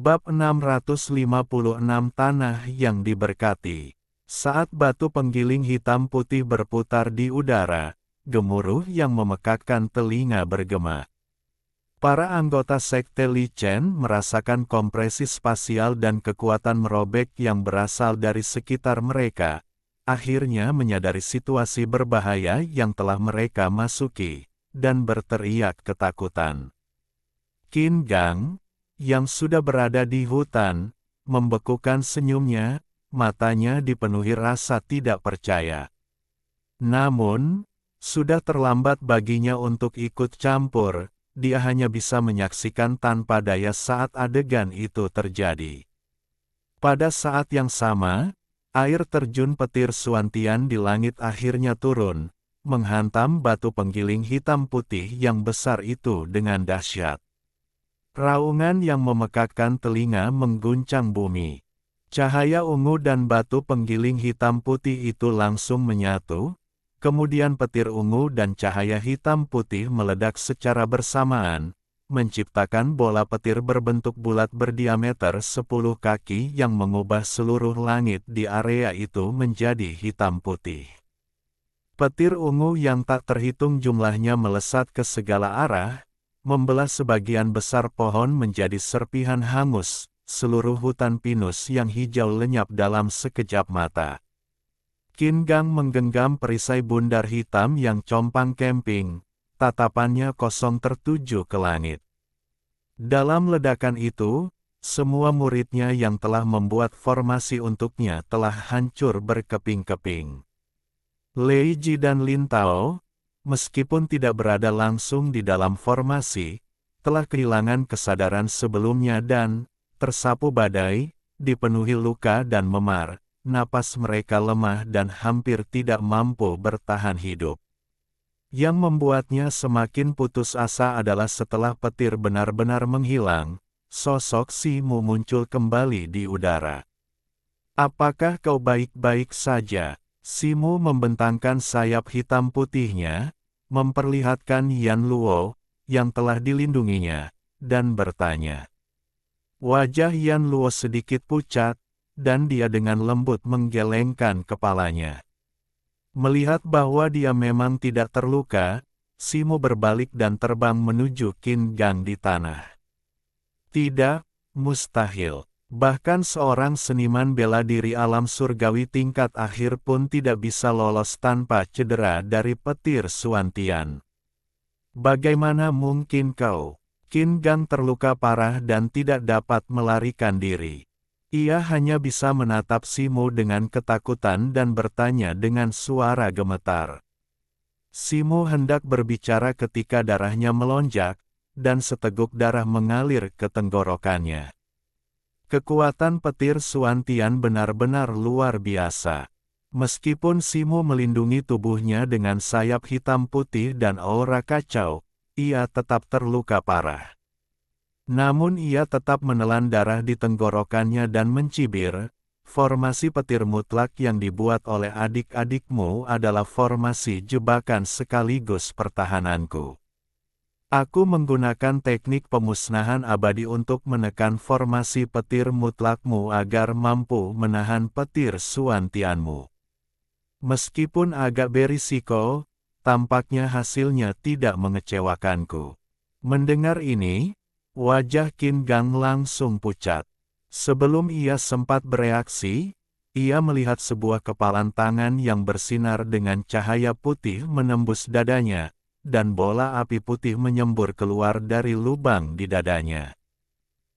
Bab 656 Tanah yang diberkati. Saat batu penggiling hitam putih berputar di udara, gemuruh yang memekakkan telinga bergema. Para anggota sekte Li Chen merasakan kompresi spasial dan kekuatan merobek yang berasal dari sekitar mereka, akhirnya menyadari situasi berbahaya yang telah mereka masuki, dan berteriak ketakutan. Qin Gang, yang sudah berada di hutan, membekukan senyumnya, matanya dipenuhi rasa tidak percaya. Namun, sudah terlambat baginya untuk ikut campur, dia hanya bisa menyaksikan tanpa daya saat adegan itu terjadi. Pada saat yang sama, air terjun petir Suantian di langit akhirnya turun, menghantam batu penggiling hitam putih yang besar itu dengan dahsyat. Raungan yang memekakkan telinga mengguncang bumi. Cahaya ungu dan batu penggiling hitam putih itu langsung menyatu, kemudian petir ungu dan cahaya hitam putih meledak secara bersamaan, menciptakan bola petir berbentuk bulat berdiameter 10 kaki yang mengubah seluruh langit di area itu menjadi hitam putih. Petir ungu yang tak terhitung jumlahnya melesat ke segala arah, membelah sebagian besar pohon menjadi serpihan hangus, seluruh hutan pinus yang hijau lenyap dalam sekejap mata. Qin Gang menggenggam perisai bundar hitam yang compang camping, tatapannya kosong tertuju ke langit. Dalam ledakan itu, semua muridnya yang telah membuat formasi untuknya telah hancur berkeping-keping. Lei Ji dan Lin Tao, meskipun tidak berada langsung di dalam formasi, telah kehilangan kesadaran sebelumnya dan, tersapu badai, dipenuhi luka dan memar, napas mereka lemah dan hampir tidak mampu bertahan hidup. Yang membuatnya semakin putus asa adalah setelah petir benar-benar menghilang, sosok Si Mu muncul kembali di udara. "Apakah kau baik-baik saja?" Si Mu membentangkan sayap hitam putihnya, memperlihatkan Yan Luo, yang telah dilindunginya, dan bertanya. Wajah Yan Luo sedikit pucat, dan dia dengan lembut menggelengkan kepalanya. Melihat bahwa dia memang tidak terluka, Si Mu berbalik dan terbang menuju Qin Gang di tanah. Tidak, mustahil. Bahkan seorang seniman bela diri alam surgawi tingkat akhir pun tidak bisa lolos tanpa cedera dari petir Suantian. Bagaimana mungkin kau? Qin Gang terluka parah dan tidak dapat melarikan diri. Ia hanya bisa menatap Si Mu dengan ketakutan dan bertanya dengan suara gemetar. Si Mu hendak berbicara ketika darahnya melonjak, dan seteguk darah mengalir ke tenggorokannya. Kekuatan petir Suantian benar-benar luar biasa. Meskipun Si Mu melindungi tubuhnya dengan sayap hitam putih dan aura kacau, ia tetap terluka parah. Namun ia tetap menelan darah di tenggorokannya dan mencibir, "Formasi petir mutlak yang dibuat oleh adik-adikmu adalah formasi jebakan sekaligus pertahananku. Aku menggunakan teknik pemusnahan abadi untuk menekan formasi petir mutlakmu agar mampu menahan petir Suantianmu. Meskipun agak berisiko, tampaknya hasilnya tidak mengecewakanku." Mendengar ini, wajah Qin Gang langsung pucat. Sebelum ia sempat bereaksi, ia melihat sebuah kepalan tangan yang bersinar dengan cahaya putih menembus dadanya, dan bola api putih menyembur keluar dari lubang di dadanya.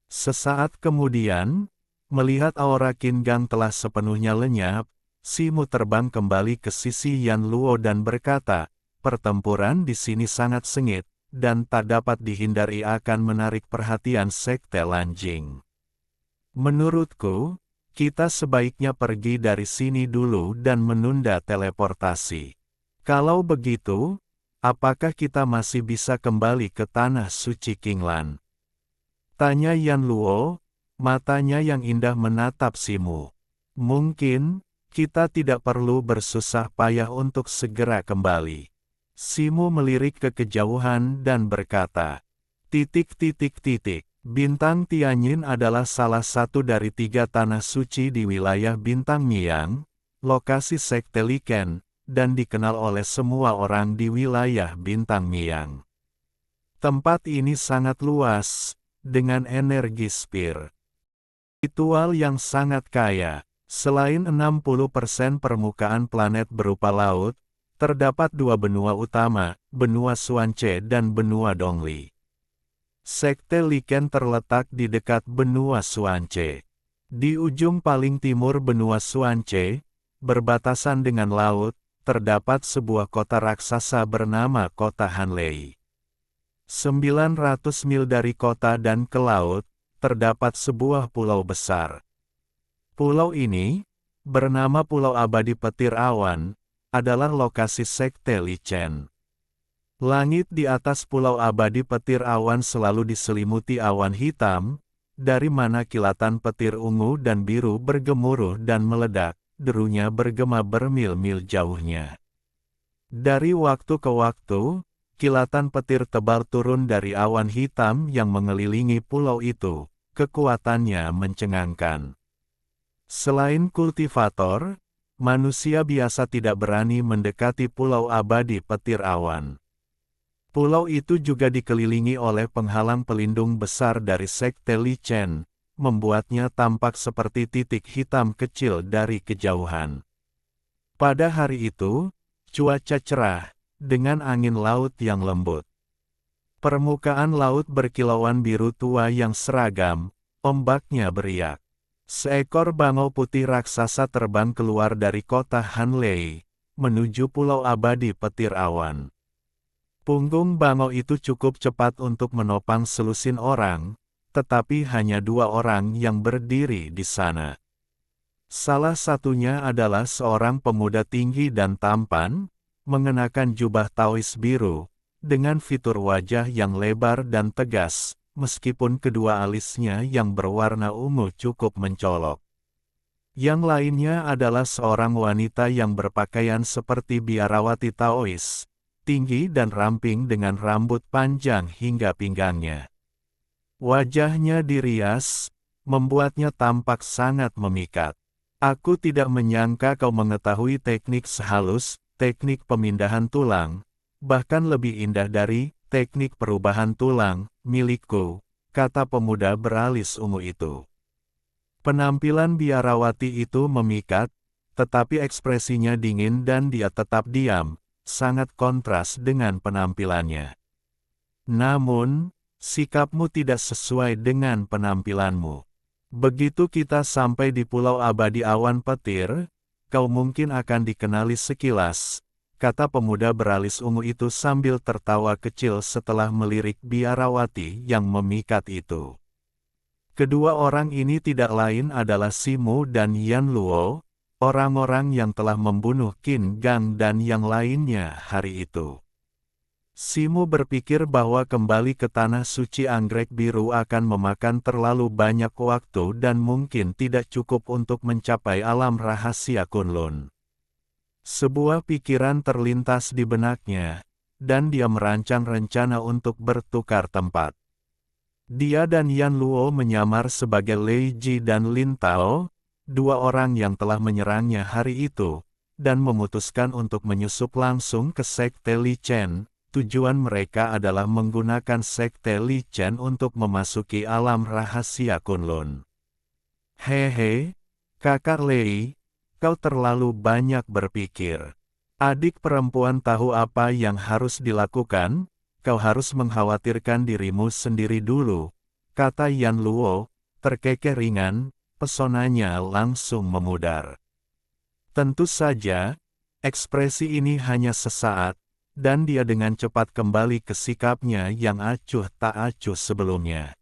Sesaat kemudian, melihat aura Qin Gang telah sepenuhnya lenyap, Si Mu terbang kembali ke sisi Yan Luo dan berkata, "Pertempuran di sini sangat sengit, dan tak dapat dihindari akan menarik perhatian sekte Lanjing. Menurutku, kita sebaiknya pergi dari sini dulu dan menunda teleportasi. Kalau begitu, apakah kita masih bisa kembali ke tanah suci Qinglan?" Tanya Yan Luo, matanya yang indah menatap Si Mu. "Mungkin, kita tidak perlu bersusah payah untuk segera kembali." Si Mu melirik ke kejauhan dan berkata, "... Bintang Tianyin adalah salah satu dari 3 tanah suci di wilayah Bintang Miang, lokasi sekte Liken, dan dikenal oleh semua orang di wilayah Bintang Miang. Tempat ini sangat luas, dengan energi spiritual yang sangat kaya. Selain 60% permukaan planet berupa laut, terdapat 2 benua utama, benua Xuanche dan benua Dongli. Sekte Liken terletak di dekat benua Xuanche. Di ujung paling timur benua Xuanche, berbatasan dengan laut, terdapat sebuah kota raksasa bernama Kota Hanlei. 900 mil dari kota dan ke laut, terdapat sebuah pulau besar. Pulau ini, bernama Pulau Abadi Petir Awan, adalah lokasi sekte Lichen. Langit di atas Pulau Abadi Petir Awan selalu diselimuti awan hitam, dari mana kilatan petir ungu dan biru bergemuruh dan meledak, derunya bergema bermil-mil jauhnya. Dari waktu ke waktu, kilatan petir tebal turun dari awan hitam yang mengelilingi pulau itu, kekuatannya mencengangkan. Selain kultivator, manusia biasa tidak berani mendekati Pulau Abadi Petir Awan. Pulau itu juga dikelilingi oleh penghalang pelindung besar dari sekte Lichen, membuatnya tampak seperti titik hitam kecil dari kejauhan. Pada hari itu, cuaca cerah, dengan angin laut yang lembut. Permukaan laut berkilauan biru tua yang seragam, ombaknya beriak. Seekor bangau putih raksasa terbang keluar dari kota Hanlei, menuju Pulau Abadi Petir Awan. Punggung bangau itu cukup cepat untuk menopang selusin orang, tetapi hanya 2 orang yang berdiri di sana. Salah satunya adalah seorang pemuda tinggi dan tampan, mengenakan jubah tauis biru, dengan fitur wajah yang lebar dan tegas, meskipun kedua alisnya yang berwarna ungu cukup mencolok. Yang lainnya adalah seorang wanita yang berpakaian seperti biarawati Taois, tinggi dan ramping dengan rambut panjang hingga pinggangnya. Wajahnya dirias, membuatnya tampak sangat memikat. Aku tidak menyangka kau mengetahui teknik sehalus, teknik pemindahan tulang, bahkan lebih indah dari teknik perubahan tulang milikku, kata pemuda beralis ungu itu. Penampilan biarawati itu memikat, tetapi ekspresinya dingin dan dia tetap diam, sangat kontras dengan penampilannya. Namun, sikapmu tidak sesuai dengan penampilanmu. Begitu kita sampai di Pulau Abadi Awan Petir, kau mungkin akan dikenali sekilas, kata pemuda beralis ungu itu sambil tertawa kecil setelah melirik biarawati yang memikat itu. Kedua orang ini tidak lain adalah Simu dan Yan Luo, orang-orang yang telah membunuh Qin Gang dan yang lainnya hari itu. Simu berpikir bahwa kembali ke tanah suci anggrek biru akan memakan terlalu banyak waktu dan mungkin tidak cukup untuk mencapai alam rahasia Kunlun. Sebuah pikiran terlintas di benaknya, dan dia merancang rencana untuk bertukar tempat. Dia dan Yan Luo menyamar sebagai Lei Ji dan Lin Tao, 2 orang yang telah menyerangnya hari itu, dan memutuskan untuk menyusup langsung ke sekte Lichen. Tujuan mereka adalah menggunakan sekte Lichen untuk memasuki alam rahasia Kunlun. Hehe, kakak Lei, kau terlalu banyak berpikir. Adik perempuan tahu apa yang harus dilakukan, kau harus mengkhawatirkan dirimu sendiri dulu, kata Yan Luo, terkekeh ringan. Pesonanya langsung memudar. Tentu saja, ekspresi ini hanya sesaat, dan dia dengan cepat kembali ke sikapnya yang acuh tak acuh sebelumnya.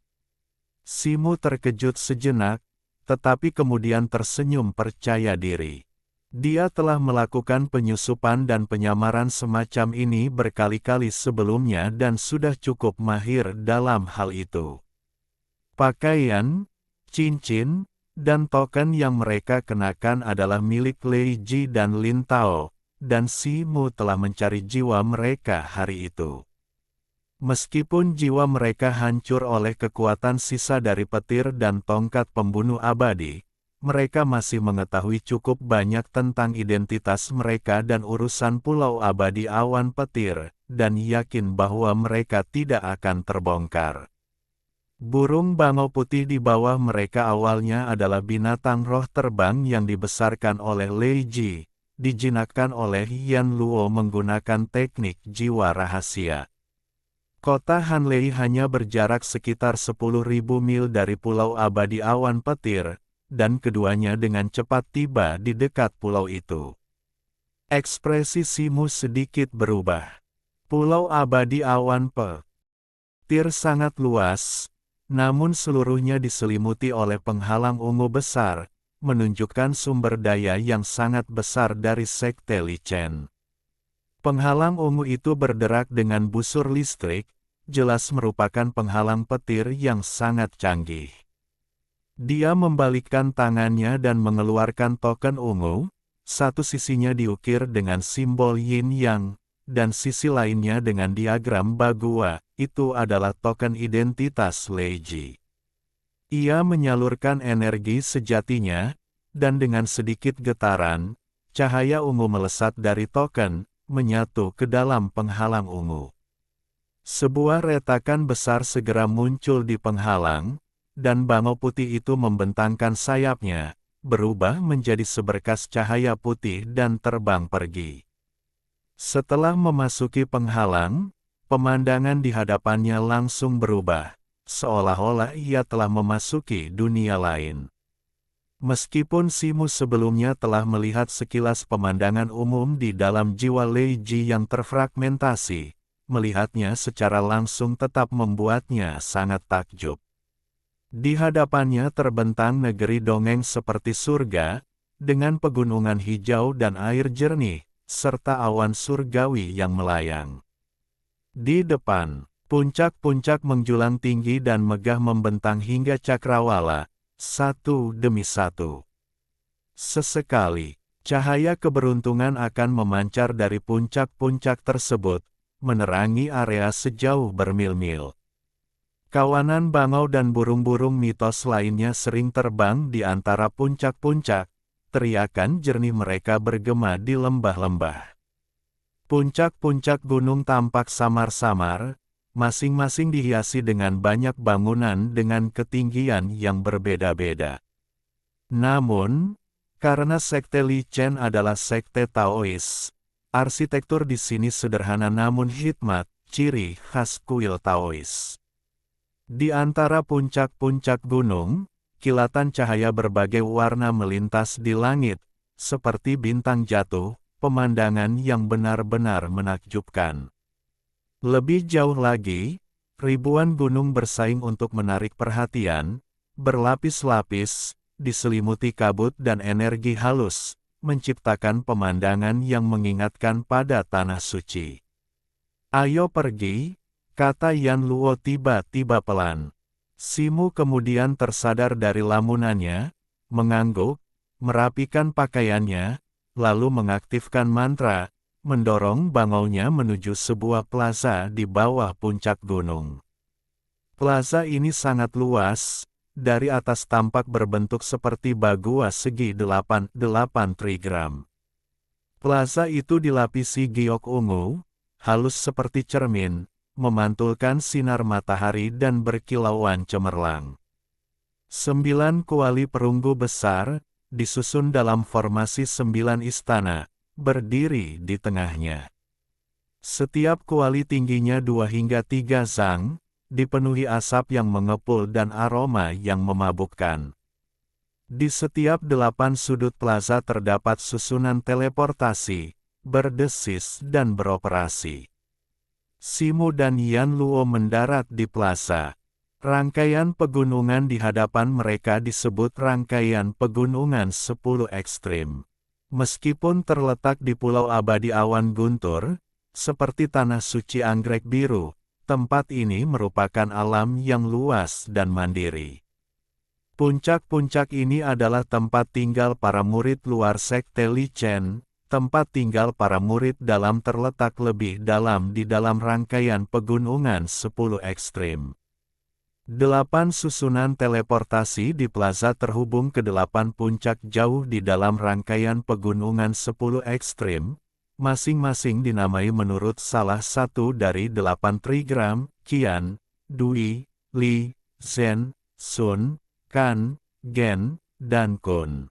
Simu terkejut sejenak, tetapi kemudian tersenyum percaya diri. Dia telah melakukan penyusupan dan penyamaran semacam ini berkali-kali sebelumnya dan sudah cukup mahir dalam hal itu. Pakaian, cincin, dan token yang mereka kenakan adalah milik Lei Ji dan Lin Tao, dan Simu telah mencari jiwa mereka hari itu. Meskipun jiwa mereka hancur oleh kekuatan sisa dari petir dan tongkat pembunuh abadi, mereka masih mengetahui cukup banyak tentang identitas mereka dan urusan Pulau Abadi Awan Petir, dan yakin bahwa mereka tidak akan terbongkar. Burung bangau putih di bawah mereka awalnya adalah binatang roh terbang yang dibesarkan oleh Lei Ji, dijinakkan oleh Yan Luo menggunakan teknik jiwa rahasia. Kota Hanlei hanya berjarak sekitar 10.000 mil dari Pulau Abadi Awan Petir, dan keduanya dengan cepat tiba di dekat pulau itu. Ekspresi Simu sedikit berubah. Pulau Abadi Awan Petir sangat luas, namun seluruhnya diselimuti oleh penghalang ungu besar, menunjukkan sumber daya yang sangat besar dari Sekte Li Chen. Penghalang ungu itu berderak dengan busur listrik, jelas merupakan penghalang petir yang sangat canggih. Dia membalikkan tangannya dan mengeluarkan token ungu, satu sisinya diukir dengan simbol yin yang, dan sisi lainnya dengan diagram bagua, itu adalah token identitas Lei Ji. Ia menyalurkan energi sejatinya, dan dengan sedikit getaran, cahaya ungu melesat dari token, menyatu ke dalam penghalang ungu. Sebuah retakan besar segera muncul di penghalang, dan bangau putih itu membentangkan sayapnya, berubah menjadi seberkas cahaya putih dan terbang pergi. Setelah memasuki penghalang, pemandangan di hadapannya langsung berubah, seolah-olah ia telah memasuki dunia lain. Meskipun Simu sebelumnya telah melihat sekilas pemandangan umum di dalam jiwa Lei Ji yang terfragmentasi, melihatnya secara langsung tetap membuatnya sangat takjub. Di hadapannya terbentang negeri dongeng seperti surga, dengan pegunungan hijau dan air jernih, serta awan surgawi yang melayang. Di depan, puncak-puncak menjulang tinggi dan megah membentang hingga cakrawala, satu demi satu. Sesekali, cahaya keberuntungan akan memancar dari puncak-puncak tersebut, menerangi area sejauh bermil-mil. Kawanan bangau dan burung-burung mitos lainnya sering terbang di antara puncak-puncak, teriakan jernih mereka bergema di lembah-lembah. Puncak-puncak gunung tampak samar-samar, masing-masing dihiasi dengan banyak bangunan dengan ketinggian yang berbeda-beda. Namun, karena Sekte Li Chen adalah sekte Taois, arsitektur di sini sederhana namun hikmat, ciri khas kuil Taois. Di antara puncak-puncak gunung, kilatan cahaya berbagai warna melintas di langit, seperti bintang jatuh, pemandangan yang benar-benar menakjubkan. Lebih jauh lagi, ribuan gunung bersaing untuk menarik perhatian, berlapis-lapis, diselimuti kabut dan energi halus, menciptakan pemandangan yang mengingatkan pada tanah suci. "Ayo pergi," kata Yan Luo tiba-tiba pelan. Simu kemudian tersadar dari lamunannya, mengangguk, merapikan pakaiannya, lalu mengaktifkan mantra, mendorong bangaunya menuju sebuah plaza di bawah puncak gunung. Plaza ini sangat luas, dari atas tampak berbentuk seperti bagua segi 8 trigram. Plaza itu dilapisi giok ungu, halus seperti cermin, memantulkan sinar matahari dan berkilauan cemerlang. 9 kuali perunggu besar, disusun dalam formasi 9 istana, berdiri di tengahnya. Setiap kuali tingginya 2 hingga 3 zang, dipenuhi asap yang mengepul dan aroma yang memabukkan. Di setiap 8 sudut plaza terdapat susunan teleportasi, berdesis dan beroperasi. Simu dan Yan Luo mendarat di plaza. Rangkaian pegunungan di hadapan mereka disebut rangkaian pegunungan 10 ekstrim. Meskipun terletak di Pulau Abadi Awan Guntur, seperti tanah suci anggrek biru, tempat ini merupakan alam yang luas dan mandiri. Puncak-puncak ini adalah tempat tinggal para murid luar Sekte Li Chen, tempat tinggal para murid dalam terletak lebih dalam di dalam rangkaian pegunungan 10 ekstrim. 8 susunan teleportasi di plaza terhubung ke 8 puncak jauh di dalam rangkaian pegunungan 10 ekstrim, masing-masing dinamai menurut salah satu dari 8 trigram, Qian, Dui, Li, Zhen, Sun, Kan, Gen, dan Kun.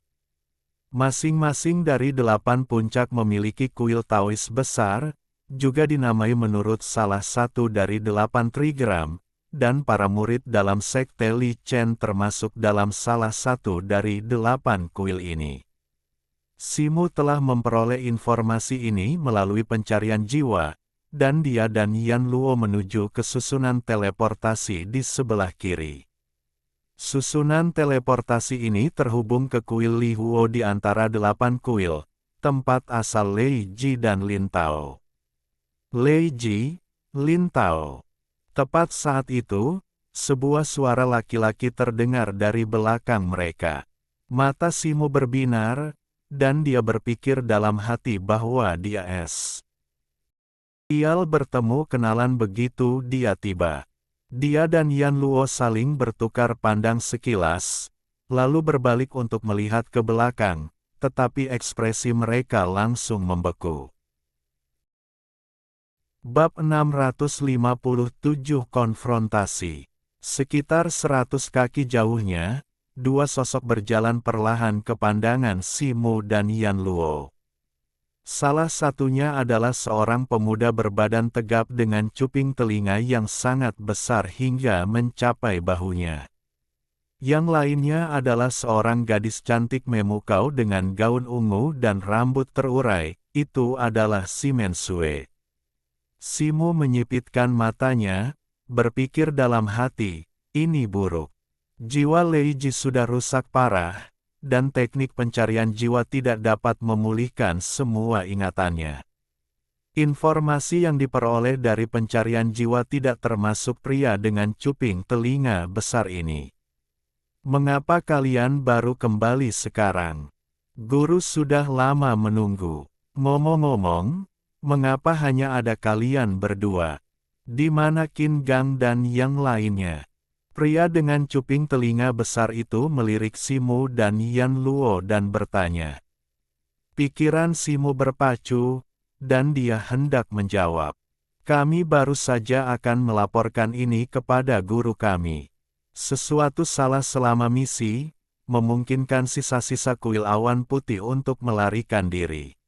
Masing-masing dari 8 puncak memiliki kuil Taois besar, juga dinamai menurut salah satu dari 8 trigram, dan para murid dalam sekte Li Chen termasuk dalam salah satu dari 8 kuil ini. Simu telah memperoleh informasi ini melalui pencarian jiwa, dan dia dan Yan Luo menuju ke susunan teleportasi di sebelah kiri. Susunan teleportasi ini terhubung ke kuil Li Huo di antara 8 kuil, tempat asal Lei Ji dan Lin Tao. Lei Ji, Lin Tao. Tepat saat itu, sebuah suara laki-laki terdengar dari belakang mereka. Mata Simu berbinar, dan dia berpikir dalam hati bahwa dia Ial bertemu kenalan begitu dia tiba. Dia dan Yan Luo saling bertukar pandang sekilas, lalu berbalik untuk melihat ke belakang, tetapi ekspresi mereka langsung membeku. Bab 657 Konfrontasi. Sekitar 100 kaki jauhnya, dua sosok berjalan perlahan ke pandangan Simu dan Yan Luo. Salah satunya adalah seorang pemuda berbadan tegap dengan cuping telinga yang sangat besar hingga mencapai bahunya. Yang lainnya adalah seorang gadis cantik memukau dengan gaun ungu dan rambut terurai, itu adalah Si Mensue. Simu menyipitkan matanya, berpikir dalam hati, ini buruk. Jiwa Lei Ji sudah rusak parah, dan teknik pencarian jiwa tidak dapat memulihkan semua ingatannya. Informasi yang diperoleh dari pencarian jiwa tidak termasuk pria dengan cuping telinga besar ini. Mengapa kalian baru kembali sekarang? Guru sudah lama menunggu. Ngomong-ngomong, mengapa hanya ada kalian berdua? Di mana Qin Gang dan yang lainnya? Pria dengan cuping telinga besar itu melirik Simu dan Yan Luo dan bertanya. Pikiran Simu berpacu, dan dia hendak menjawab. Kami baru saja akan melaporkan ini kepada guru kami. Sesuatu salah selama misi, memungkinkan sisa-sisa kuil awan putih untuk melarikan diri.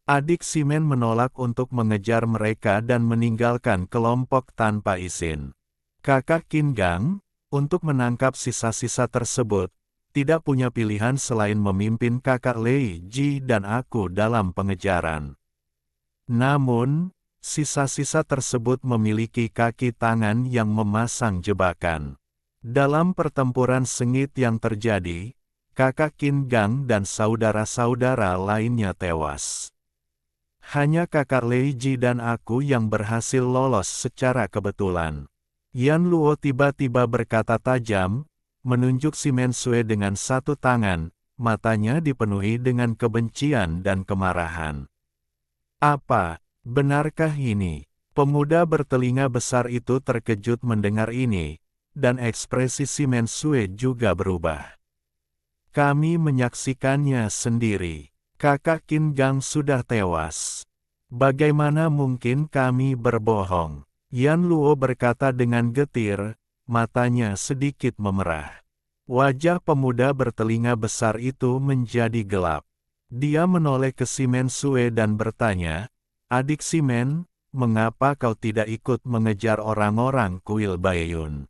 Adik Simen menolak untuk mengejar mereka dan meninggalkan kelompok tanpa izin. Kakak Qin Gang, untuk menangkap sisa-sisa tersebut, tidak punya pilihan selain memimpin kakak Lei Ji dan aku dalam pengejaran. Namun, sisa-sisa tersebut memiliki kaki tangan yang memasang jebakan. Dalam pertempuran sengit yang terjadi, kakak Qin Gang dan saudara-saudara lainnya tewas. Hanya kakak Lei Ji dan aku yang berhasil lolos secara kebetulan. Yan Luo tiba-tiba berkata tajam, menunjuk Si Mensue dengan satu tangan, matanya dipenuhi dengan kebencian dan kemarahan. Apa, benarkah ini? Pemuda bertelinga besar itu terkejut mendengar ini, dan ekspresi Si Mensue juga berubah. Kami menyaksikannya sendiri. Kakak Qin Gang sudah tewas. Bagaimana mungkin kami berbohong? Yan Luo berkata dengan getir, matanya sedikit memerah. Wajah pemuda bertelinga besar itu menjadi gelap. Dia menoleh ke Si Mensue dan bertanya, Adik Simen, mengapa kau tidak ikut mengejar orang-orang kuil Baiyun?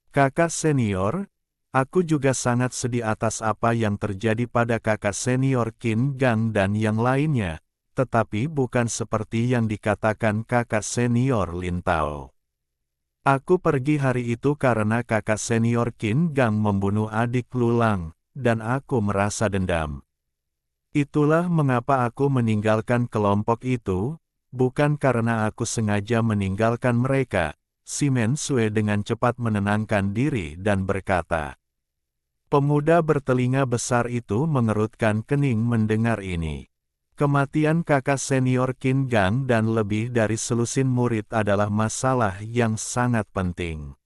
Kakak senior, aku juga sangat sedih atas apa yang terjadi pada kakak senior Qin Gang dan yang lainnya, tetapi bukan seperti yang dikatakan kakak senior Lin Tao. Aku pergi hari itu karena kakak senior Qin Gang membunuh adik Lulang, dan aku merasa dendam. Itulah mengapa aku meninggalkan kelompok itu, bukan karena aku sengaja meninggalkan mereka. Si Mensue dengan cepat menenangkan diri dan berkata. Pemuda bertelinga besar itu mengerutkan kening mendengar ini. Kematian kakak senior Qin Gang dan lebih dari selusin murid adalah masalah yang sangat penting.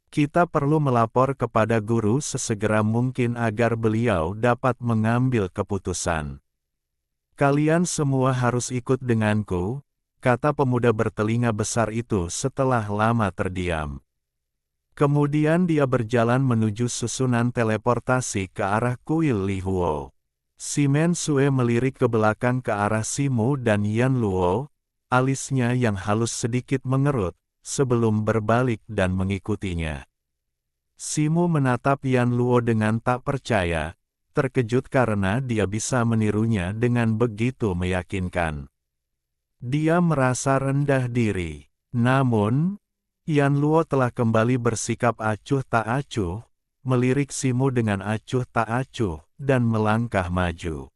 Kita perlu melapor kepada guru sesegera mungkin agar beliau dapat mengambil keputusan. Kalian semua harus ikut denganku, kata pemuda bertelinga besar itu setelah lama terdiam. Kemudian dia berjalan menuju susunan teleportasi ke arah kuil Li Huo. Simen Sue melirik ke belakang ke arah Simu dan Yan Luo, alisnya yang halus sedikit mengerut, sebelum berbalik dan mengikutinya. Simu menatap Yan Luo dengan tak percaya, terkejut karena dia bisa menirunya dengan begitu meyakinkan. Dia merasa rendah diri. Namun, Yan Luo telah kembali bersikap acuh tak acuh, melirik Simu dengan acuh tak acuh, dan melangkah maju.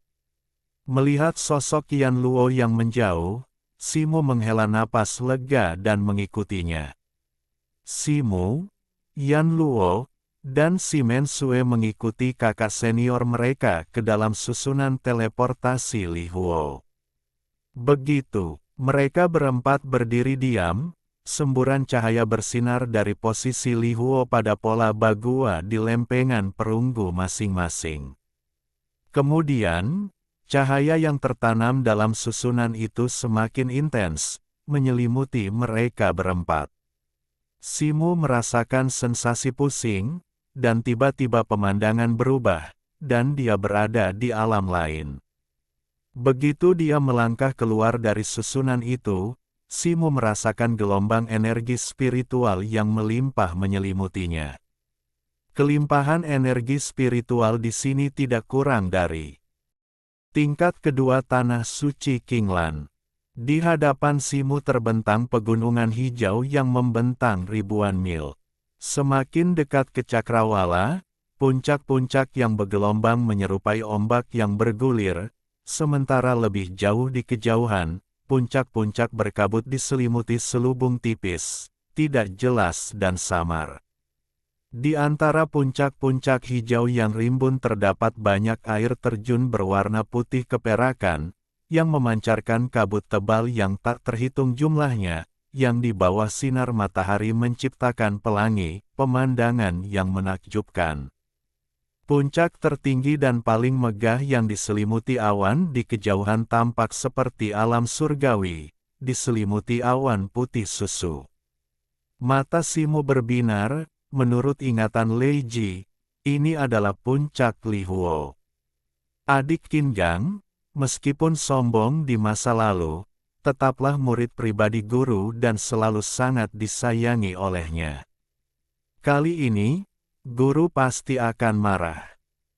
Melihat sosok Yan Luo yang menjauh, Simu menghela napas lega dan mengikutinya. Simu, Yan Luo, dan Simen Sue mengikuti kakak senior mereka ke dalam susunan teleportasi Li Huo. Begitu, mereka berempat berdiri diam, semburan cahaya bersinar dari posisi Li Huo pada pola bagua di lempengan perunggu masing-masing. Kemudian, cahaya yang tertanam dalam susunan itu semakin intens, menyelimuti mereka berempat. Simu merasakan sensasi pusing, dan tiba-tiba pemandangan berubah, dan dia berada di alam lain. Begitu dia melangkah keluar dari susunan itu, Simu merasakan gelombang energi spiritual yang melimpah menyelimutinya. Kelimpahan energi spiritual di sini tidak kurang dari tingkat kedua tanah suci Qinglan. Di hadapan Simu terbentang pegunungan hijau yang membentang ribuan mil. Semakin dekat ke cakrawala, puncak-puncak yang bergelombang menyerupai ombak yang bergulir, sementara lebih jauh di kejauhan, puncak-puncak berkabut diselimuti selubung tipis, tidak jelas dan samar. Di antara puncak-puncak hijau yang rimbun terdapat banyak air terjun berwarna putih keperakan, yang memancarkan kabut tebal yang tak terhitung jumlahnya, yang di bawah sinar matahari menciptakan pelangi, pemandangan yang menakjubkan. Puncak tertinggi dan paling megah yang diselimuti awan di kejauhan tampak seperti alam surgawi, diselimuti awan putih susu. Mata Simu berbinar. Menurut ingatan Lei Ji, ini adalah puncak Li Huo. Adik Qin Gang, meskipun sombong di masa lalu, tetaplah murid pribadi guru dan selalu sangat disayangi olehnya. Kali ini, guru pasti akan marah.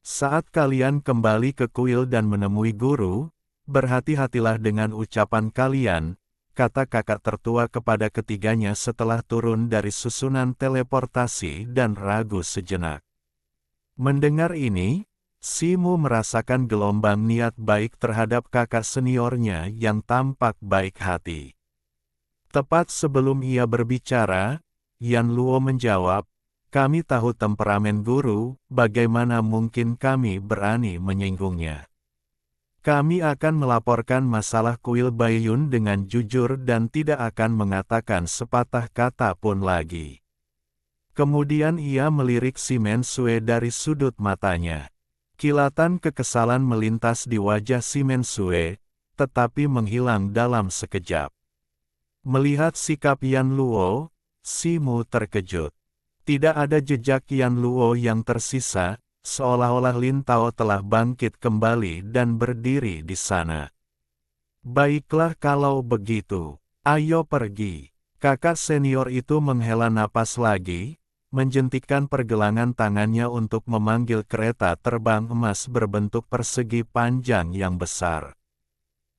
Saat kalian kembali ke kuil dan menemui guru, berhati-hatilah dengan ucapan kalian, kata kakak tertua kepada ketiganya setelah turun dari susunan teleportasi dan ragu sejenak. Mendengar ini, Simu merasakan gelombang niat baik terhadap kakak seniornya yang tampak baik hati. Tepat sebelum ia berbicara, Yan Luo menjawab, "Kami tahu temperamen guru, bagaimana mungkin kami berani menyinggungnya. Kami akan melaporkan masalah kuil Baiyun dengan jujur dan tidak akan mengatakan sepatah kata pun lagi." Kemudian ia melirik Simen Sue dari sudut matanya. Kilatan kekesalan melintas di wajah Simen Sue, tetapi menghilang dalam sekejap. Melihat sikap Yan Luo, Simu terkejut. Tidak ada jejak Yan Luo yang tersisa, seolah-olah Lin Tao telah bangkit kembali dan berdiri di sana. "Baiklah kalau begitu, ayo pergi." Kakak senior itu menghela napas lagi, menjentikkan pergelangan tangannya untuk memanggil kereta terbang emas berbentuk persegi panjang yang besar.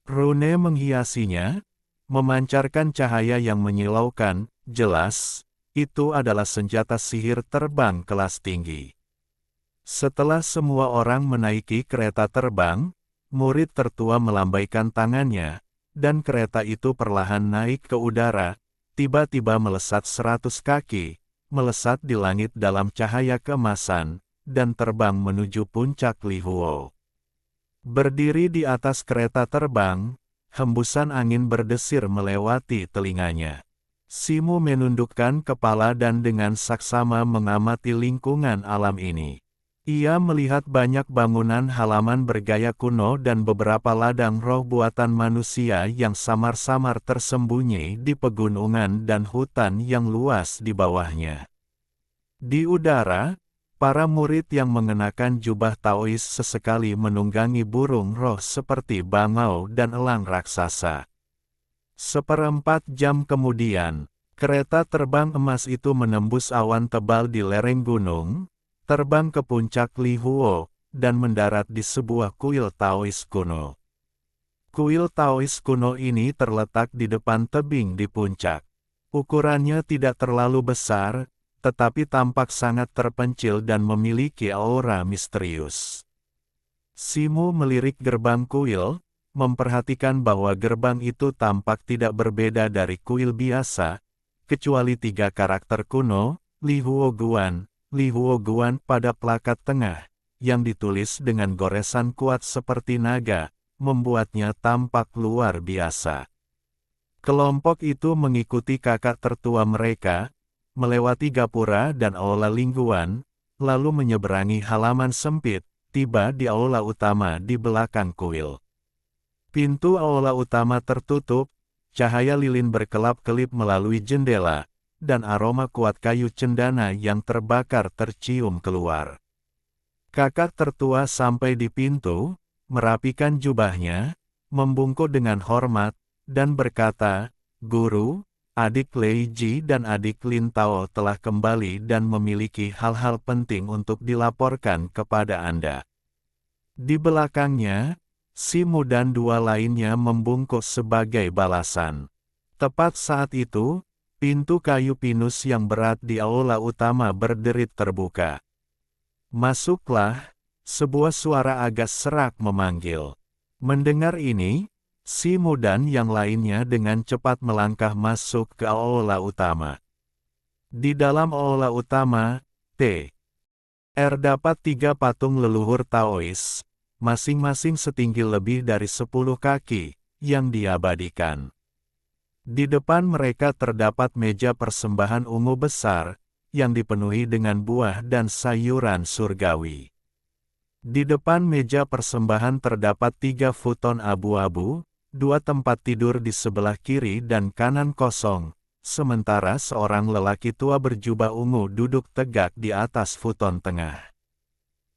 Rune menghiasinya, memancarkan cahaya yang menyilaukan, jelas, itu adalah senjata sihir terbang kelas tinggi. Setelah semua orang menaiki kereta terbang, murid tertua melambaikan tangannya, dan kereta itu perlahan naik ke udara, tiba-tiba melesat 100 kaki, melesat di langit dalam cahaya keemasan, dan terbang menuju puncak Li Huo. Berdiri di atas kereta terbang, hembusan angin berdesir melewati telinganya. Simo menundukkan kepala dan dengan saksama mengamati lingkungan alam ini. Ia melihat banyak bangunan halaman bergaya kuno dan beberapa ladang roh buatan manusia yang samar-samar tersembunyi di pegunungan dan hutan yang luas di bawahnya. Di udara, para murid yang mengenakan jubah Taois sesekali menunggangi burung roh seperti bangau dan elang raksasa. 1/4 jam kemudian, kereta terbang emas itu menembus awan tebal di lereng gunung, terbang ke puncak Li Huo, dan mendarat di sebuah kuil Taois kuno. Kuil Taois kuno ini terletak di depan tebing di puncak. Ukurannya tidak terlalu besar, tetapi tampak sangat terpencil dan memiliki aura misterius. Simo melirik gerbang kuil, memperhatikan bahwa gerbang itu tampak tidak berbeda dari kuil biasa, kecuali 3 karakter kuno, Li Huo Guan pada plakat tengah, yang ditulis dengan goresan kuat seperti naga, membuatnya tampak luar biasa. Kelompok itu mengikuti kakak tertua mereka, melewati gapura dan aula lingguan, lalu menyeberangi halaman sempit, tiba di aula utama di belakang kuil. Pintu aula utama tertutup, cahaya lilin berkelap-kelip melalui jendela, dan aroma kuat kayu cendana yang terbakar tercium keluar. Kakak tertua sampai di pintu, merapikan jubahnya, membungkuk dengan hormat, dan berkata, "Guru, adik Lei Ji dan adik Lin Tao telah kembali dan memiliki hal-hal penting untuk dilaporkan kepada Anda." Di belakangnya, Simo dan 2 lainnya membungkuk sebagai balasan. Tepat saat itu, pintu kayu pinus yang berat di aula utama berderit terbuka. "Masuklah," sebuah suara agak serak memanggil. Mendengar ini, Simo dan yang lainnya dengan cepat melangkah masuk ke aula utama. Di dalam aula utama, terdapat 3 patung leluhur Taois, masing-masing setinggi lebih dari 10 kaki, yang diabadikan. Di depan mereka terdapat meja persembahan ungu besar, yang dipenuhi dengan buah dan sayuran surgawi. Di depan meja persembahan terdapat 3 futon abu-abu, 2 tempat tidur di sebelah kiri dan kanan kosong, sementara seorang lelaki tua berjubah ungu duduk tegak di atas futon tengah.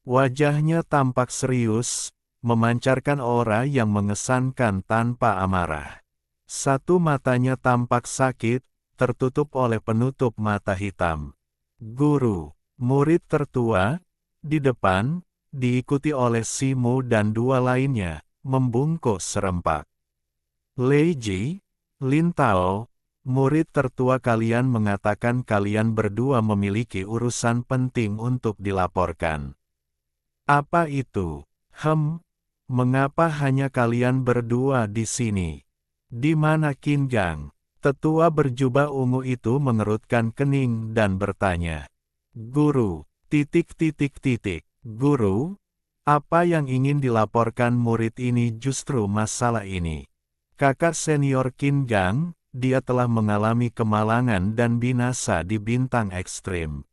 Wajahnya tampak serius, memancarkan aura yang mengesankan tanpa amarah. Satu matanya tampak sakit, tertutup oleh penutup mata hitam. Guru, murid tertua, di depan, diikuti oleh Simo dan 2 lainnya, membungkuk serempak. "Lei Ji, Lin Tao, murid tertua kalian mengatakan kalian berdua memiliki urusan penting untuk dilaporkan." "Apa itu?" Mengapa hanya kalian berdua di sini? Di mana Qin Gang?" Tetua berjubah ungu itu mengerutkan kening dan bertanya. "Guru, Guru, apa yang ingin dilaporkan murid ini justru masalah ini. Kakak senior Qin Gang, dia telah mengalami kemalangan dan binasa di bintang ekstrim."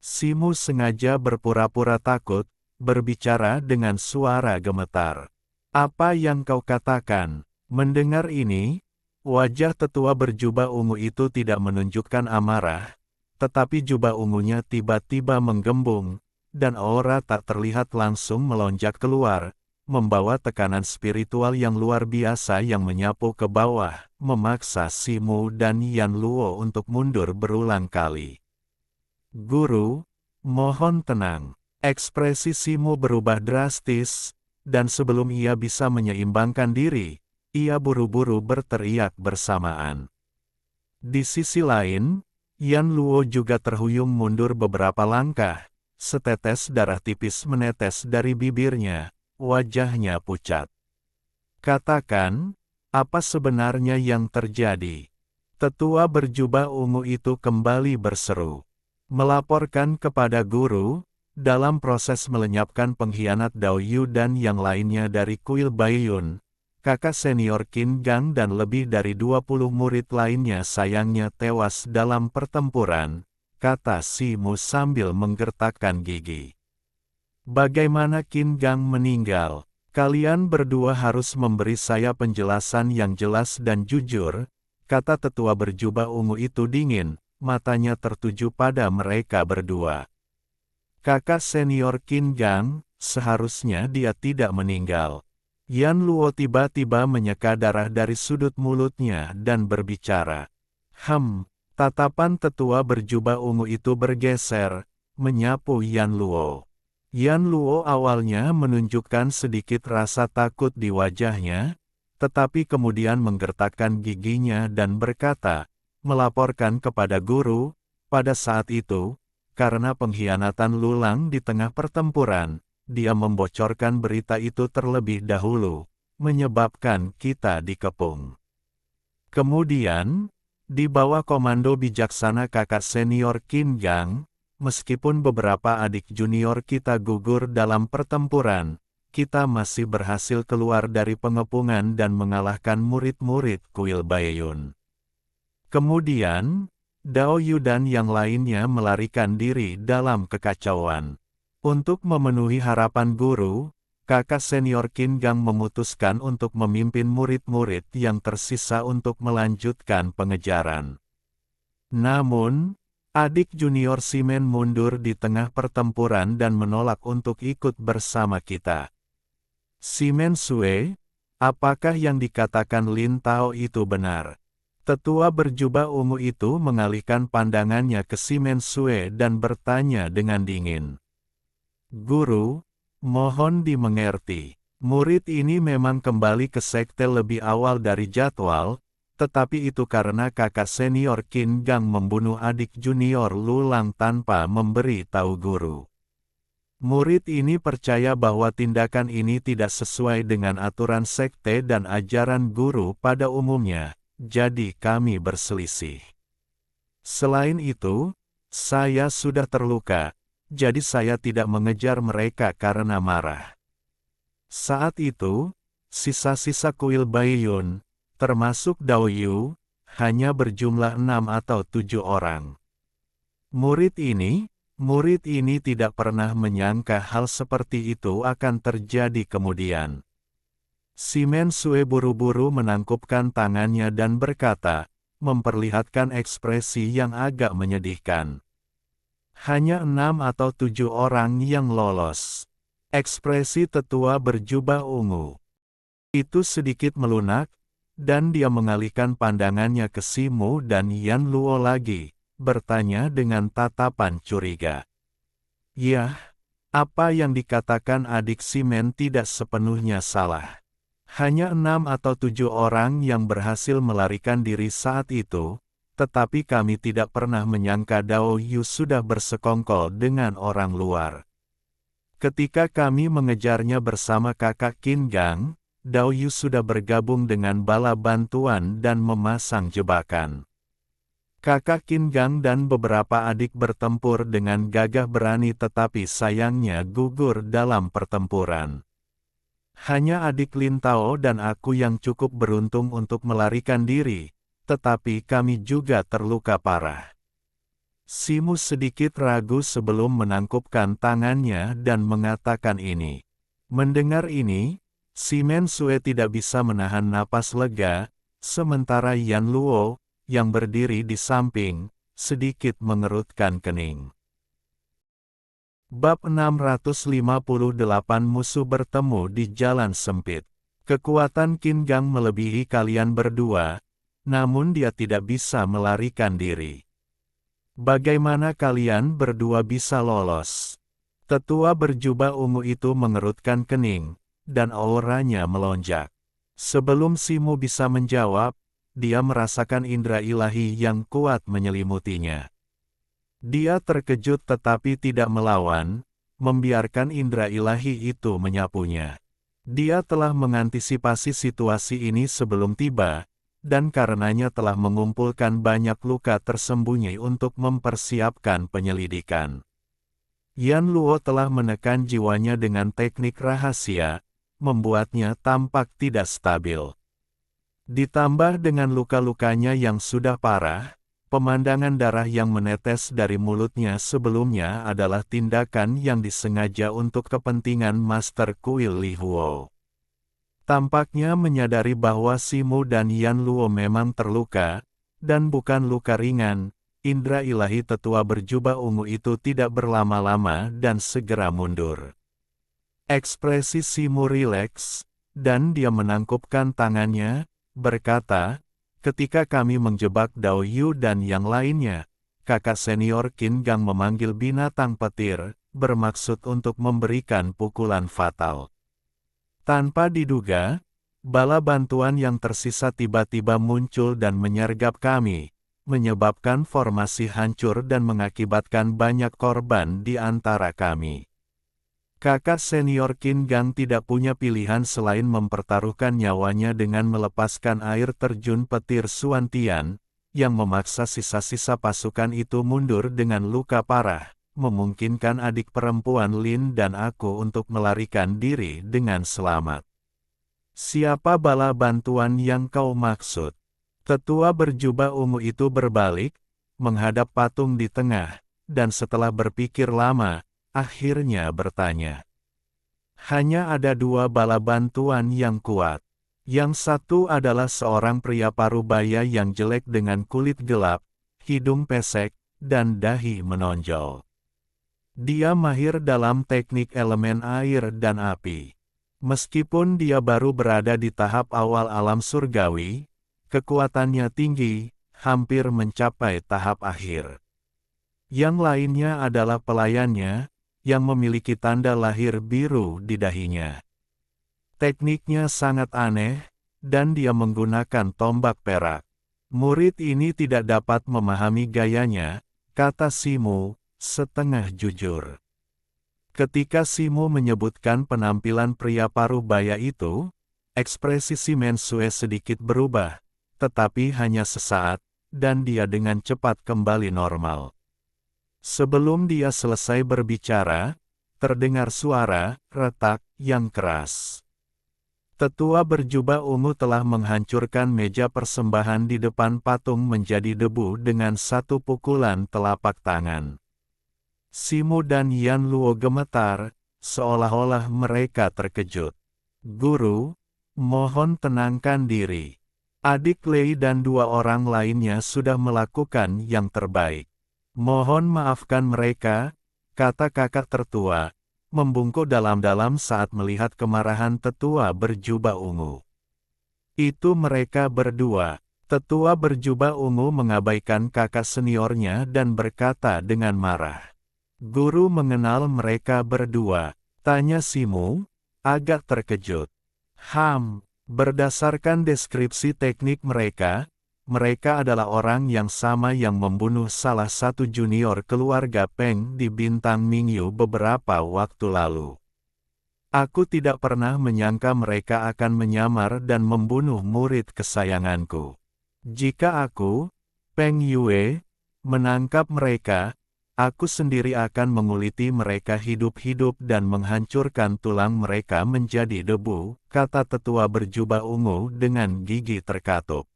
Simo sengaja berpura-pura takut, berbicara dengan suara gemetar. "Apa yang kau katakan?" Mendengar ini, wajah tetua berjubah ungu itu tidak menunjukkan amarah, tetapi jubah ungunya tiba-tiba menggembung, dan aura tak terlihat langsung melonjak keluar, membawa tekanan spiritual yang luar biasa yang menyapu ke bawah, memaksa Simo dan Yan Luo untuk mundur berulang kali. "Guru, mohon tenang." Ekspresi Simo berubah drastis, dan sebelum ia bisa menyeimbangkan diri, ia buru-buru berteriak bersamaan. Di sisi lain, Yan Luo juga terhuyung mundur beberapa langkah, setetes darah tipis menetes dari bibirnya, wajahnya pucat. "Katakan, apa sebenarnya yang terjadi?" Tetua berjubah ungu itu kembali berseru. "Melaporkan kepada guru, dalam proses melenyapkan pengkhianat Dao Yu dan yang lainnya dari kuil Baiyun, kakak senior Qin Gang dan lebih dari 20 murid lainnya sayangnya tewas dalam pertempuran, kata Si Mu sambil menggertakkan gigi. Bagaimana Qin Gang meninggal? Kalian berdua harus memberi saya penjelasan yang jelas dan jujur, kata tetua berjubah ungu itu dingin, matanya tertuju pada mereka berdua. Kakak senior Qin Gang, seharusnya dia tidak meninggal. Yan Luo tiba-tiba menyeka darah dari sudut mulutnya dan berbicara. Tatapan tetua berjubah ungu itu bergeser, menyapu Yan Luo. Yan Luo awalnya menunjukkan sedikit rasa takut di wajahnya, tetapi kemudian menggertakkan giginya dan berkata, melaporkan kepada guru, pada saat itu, karena pengkhianatan Lulang di tengah pertempuran, dia membocorkan berita itu terlebih dahulu, menyebabkan kita dikepung. Kemudian, di bawah komando bijaksana kakak senior Qin Gang, meskipun beberapa adik junior kita gugur dalam pertempuran, kita masih berhasil keluar dari pengepungan dan mengalahkan murid-murid kuil Baiyun. Kemudian, Dao Yu dan yang lainnya melarikan diri dalam kekacauan. Untuk memenuhi harapan guru, kakak senior Qin Gang memutuskan untuk memimpin murid-murid yang tersisa untuk melanjutkan pengejaran. Namun, adik junior Simen mundur di tengah pertempuran dan menolak untuk ikut bersama kita. Simen Sue, apakah yang dikatakan Lin Tao itu benar? Tetua berjubah ungu itu mengalihkan pandangannya ke Simen Sue dan bertanya dengan dingin. Guru, mohon dimengerti. Murid ini memang kembali ke sekte lebih awal dari jadwal, tetapi itu karena kakak senior Qin Gang membunuh adik junior Lulang tanpa memberi tahu guru. Murid ini percaya bahwa tindakan ini tidak sesuai dengan aturan sekte dan ajaran guru pada umumnya. Jadi kami berselisih. Selain itu, saya sudah terluka, jadi saya tidak mengejar mereka karena marah. Saat itu, sisa-sisa kuil Baiyun, termasuk Dao Yu, hanya berjumlah 6 atau 7 orang. Murid ini tidak pernah menyangka hal seperti itu akan terjadi kemudian. Simen Sue buru-buru menangkupkan tangannya dan berkata, memperlihatkan ekspresi yang agak menyedihkan. Hanya 6 atau 7 orang yang lolos. Ekspresi tetua berjubah ungu itu sedikit melunak, dan dia mengalihkan pandangannya ke Simu dan Yan Luo lagi, bertanya dengan tatapan curiga. Yah, apa yang dikatakan adik Simen tidak sepenuhnya salah. Hanya 6 atau 7 orang yang berhasil melarikan diri saat itu, tetapi kami tidak pernah menyangka Dao Yu sudah bersekongkol dengan orang luar. Ketika kami mengejarnya bersama kakak Qin Gang, Dao Yu sudah bergabung dengan bala bantuan dan memasang jebakan. Kakak Qin Gang dan beberapa adik bertempur dengan gagah berani tetapi sayangnya gugur dalam pertempuran. Hanya adik Lin Tao dan aku yang cukup beruntung untuk melarikan diri, tetapi kami juga terluka parah. Simu sedikit ragu sebelum menangkupkan tangannya dan mengatakan ini. Mendengar ini, Simen Sue tidak bisa menahan napas lega, sementara Yan Luo, yang berdiri di samping, sedikit mengerutkan kening. Bab 658 Musuh bertemu di jalan sempit. Kekuatan Qin Gang melebihi kalian berdua, namun dia tidak bisa melarikan diri. Bagaimana kalian berdua bisa lolos? Tetua berjubah ungu itu mengerutkan kening, dan auranya melonjak. Sebelum Simu bisa menjawab, dia merasakan indera ilahi yang kuat menyelimutinya. Dia terkejut tetapi tidak melawan, membiarkan indera ilahi itu menyapunya. Dia telah mengantisipasi situasi ini sebelum tiba, dan karenanya telah mengumpulkan banyak luka tersembunyi untuk mempersiapkan penyelidikan. Yan Luo telah menekan jiwanya dengan teknik rahasia, membuatnya tampak tidak stabil. Ditambah dengan luka-lukanya yang sudah parah, pemandangan darah yang menetes dari mulutnya sebelumnya adalah tindakan yang disengaja untuk kepentingan Master Kuil Li Huo. Tampaknya menyadari bahwa Simu dan Yan Luo memang terluka, dan bukan luka ringan, indera ilahi tetua berjubah ungu itu tidak berlama-lama dan segera mundur. Ekspresi Simu rileks, dan dia menangkupkan tangannya, berkata, ketika kami menjebak Dao Yu dan yang lainnya, kakak senior Qin Gang memanggil binatang petir, bermaksud untuk memberikan pukulan fatal. Tanpa diduga, bala bantuan yang tersisa tiba-tiba muncul dan menyergap kami, menyebabkan formasi hancur dan mengakibatkan banyak korban di antara kami. Kakak senior Qin Gang tidak punya pilihan selain mempertaruhkan nyawanya dengan melepaskan air terjun petir Suantian, yang memaksa sisa-sisa pasukan itu mundur dengan luka parah, memungkinkan adik perempuan Lin dan aku untuk melarikan diri dengan selamat. Siapa bala bantuan yang kau maksud? Tetua berjubah ungu itu berbalik, menghadap patung di tengah, dan setelah berpikir lama, akhirnya bertanya. Hanya ada dua bala bantuan yang kuat. Yang satu adalah seorang pria parubaya yang jelek dengan kulit gelap, hidung pesek, dan dahi menonjol. Dia mahir dalam teknik elemen air dan api. Meskipun dia baru berada di tahap awal alam surgawi, kekuatannya tinggi, hampir mencapai tahap akhir. Yang lainnya adalah pelayannya, yang memiliki tanda lahir biru di dahinya. Tekniknya sangat aneh, dan dia menggunakan tombak perak. Murid ini tidak dapat memahami gayanya, kata Simu, setengah jujur. Ketika Simu menyebutkan penampilan pria parubaya itu, ekspresi si Mensue sedikit berubah, tetapi hanya sesaat, dan dia dengan cepat kembali normal. Sebelum dia selesai berbicara, terdengar suara retak yang keras. Tetua berjubah ungu telah menghancurkan meja persembahan di depan patung menjadi debu dengan satu pukulan telapak tangan. Simu dan Yan Luo gemetar, seolah-olah mereka terkejut. Guru, mohon tenangkan diri. Adik Lei dan dua orang lainnya sudah melakukan yang terbaik. Mohon maafkan mereka, kata kakak tertua, membungkuk dalam-dalam saat melihat kemarahan tetua berjubah ungu. Itu mereka berdua. Tetua berjubah ungu mengabaikan kakak seniornya dan berkata dengan marah. Guru mengenal mereka berdua, tanya Simu, agak terkejut. Berdasarkan deskripsi teknik mereka adalah orang yang sama yang membunuh salah satu junior keluarga Peng di Bintang Mingyu beberapa waktu lalu. Aku tidak pernah menyangka mereka akan menyamar dan membunuh murid kesayanganku. Jika aku, Peng Yue, menangkap mereka, aku sendiri akan menguliti mereka hidup-hidup dan menghancurkan tulang mereka menjadi debu, kata tetua berjubah ungu dengan gigi terkatup.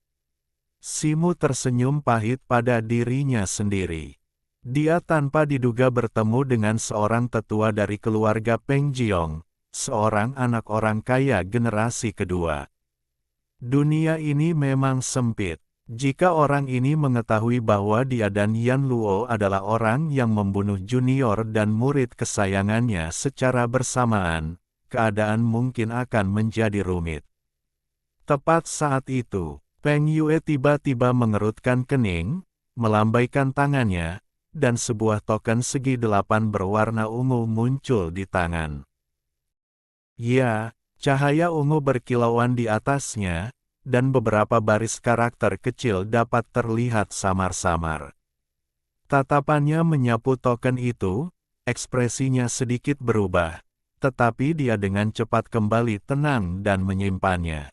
Simu tersenyum pahit pada dirinya sendiri. Dia tanpa diduga bertemu dengan seorang tetua dari keluarga Peng Jiong, seorang anak orang kaya generasi kedua. Dunia ini memang sempit. Jika orang ini mengetahui bahwa dia dan Yan Luo adalah orang yang membunuh junior dan murid kesayangannya secara bersamaan, keadaan mungkin akan menjadi rumit. Tepat saat itu, Peng Yue tiba-tiba mengerutkan kening, melambaikan tangannya, dan sebuah token segi 8 berwarna ungu muncul di tangan. Ya, cahaya ungu berkilauan di atasnya, dan beberapa baris karakter kecil dapat terlihat samar-samar. Tatapannya menyapu token itu, ekspresinya sedikit berubah, tetapi dia dengan cepat kembali tenang dan menyimpannya.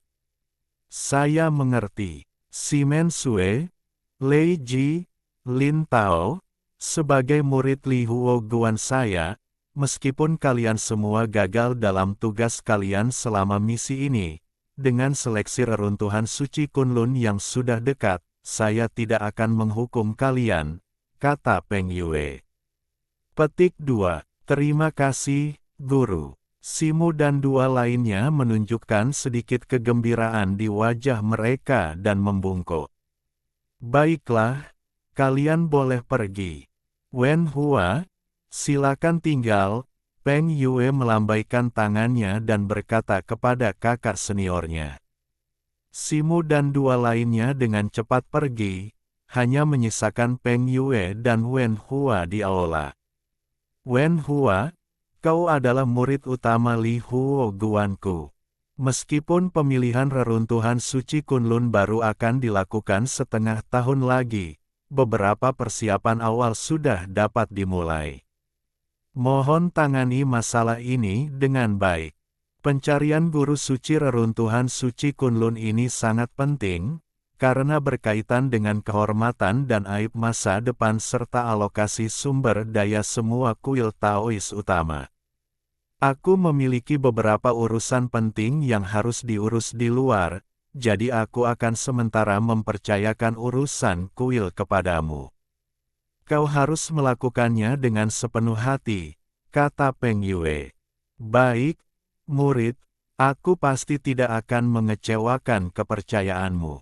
Saya mengerti. Si Mensue, Lei Ji, Lin Tao, Sebagai murid Li Huo Guan saya, meskipun kalian semua gagal dalam tugas kalian selama misi ini, dengan seleksi reruntuhan suci Kunlun yang sudah dekat, saya tidak akan menghukum kalian, kata Peng Yue. Petik 2. Terima kasih, Guru. Simu dan dua lainnya menunjukkan sedikit kegembiraan di wajah mereka dan membungkuk. Baiklah, kalian boleh pergi. Wen Hua, silakan tinggal. Peng Yue melambaikan tangannya dan berkata kepada kakak seniornya. Simu dan dua lainnya dengan cepat pergi, hanya menyisakan Peng Yue dan Wen Hua di aula. Wen Hua, kau adalah murid utama Li Huo Guanku. Meskipun pemilihan reruntuhan suci Kunlun baru akan dilakukan setengah tahun lagi, beberapa persiapan awal sudah dapat dimulai. Mohon tangani masalah ini dengan baik. Pencarian guru suci reruntuhan suci Kunlun ini sangat penting, karena berkaitan dengan kehormatan dan aib masa depan serta alokasi sumber daya semua kuil Taois utama. Aku memiliki beberapa urusan penting yang harus diurus di luar, jadi aku akan sementara mempercayakan urusan kuil kepadamu. Kau harus melakukannya dengan sepenuh hati, kata Peng Yue. Baik, murid, aku pasti tidak akan mengecewakan kepercayaanmu.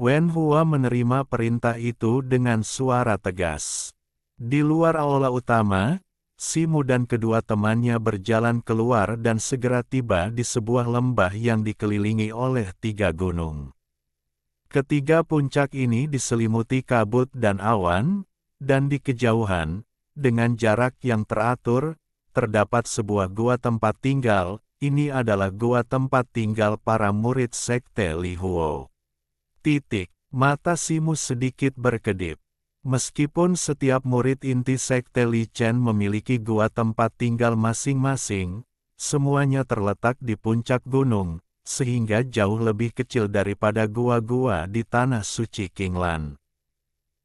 Wen Hua menerima perintah itu dengan suara tegas. Di luar aula utama, Simu dan kedua temannya berjalan keluar dan segera tiba di sebuah lembah yang dikelilingi oleh 3 gunung. Ketiga puncak ini diselimuti kabut dan awan, dan di kejauhan, dengan jarak yang teratur, terdapat sebuah gua tempat tinggal. Ini adalah gua tempat tinggal para murid sekte Li Huo. Mata Simu sedikit berkedip. Meskipun setiap murid inti sekte Li Chen memiliki gua tempat tinggal masing-masing, semuanya terletak di puncak gunung, sehingga jauh lebih kecil daripada gua-gua di tanah suci Qinglan.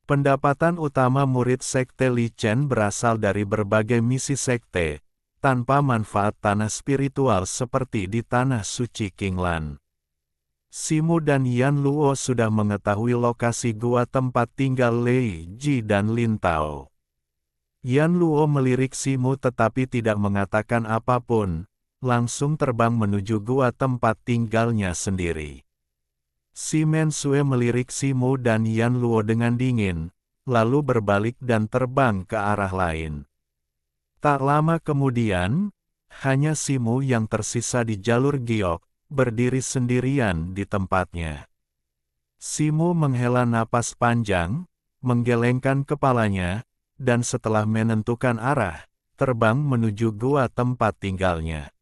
Pendapatan utama murid sekte Li Chen berasal dari berbagai misi sekte, tanpa manfaat tanah spiritual seperti di tanah suci Qinglan. Simu dan Yan Luo sudah mengetahui lokasi gua tempat tinggal Lei Ji dan Lin Tao. Yan Luo melirik Simu tetapi tidak mengatakan apapun, langsung terbang menuju gua tempat tinggalnya sendiri. Si Mensue melirik Simu dan Yan Luo dengan dingin, lalu berbalik dan terbang ke arah lain. Tak lama kemudian, hanya Simu yang tersisa di jalur giok, berdiri sendirian di tempatnya. Simu menghela napas panjang, menggelengkan kepalanya, dan setelah menentukan arah, terbang menuju gua tempat tinggalnya.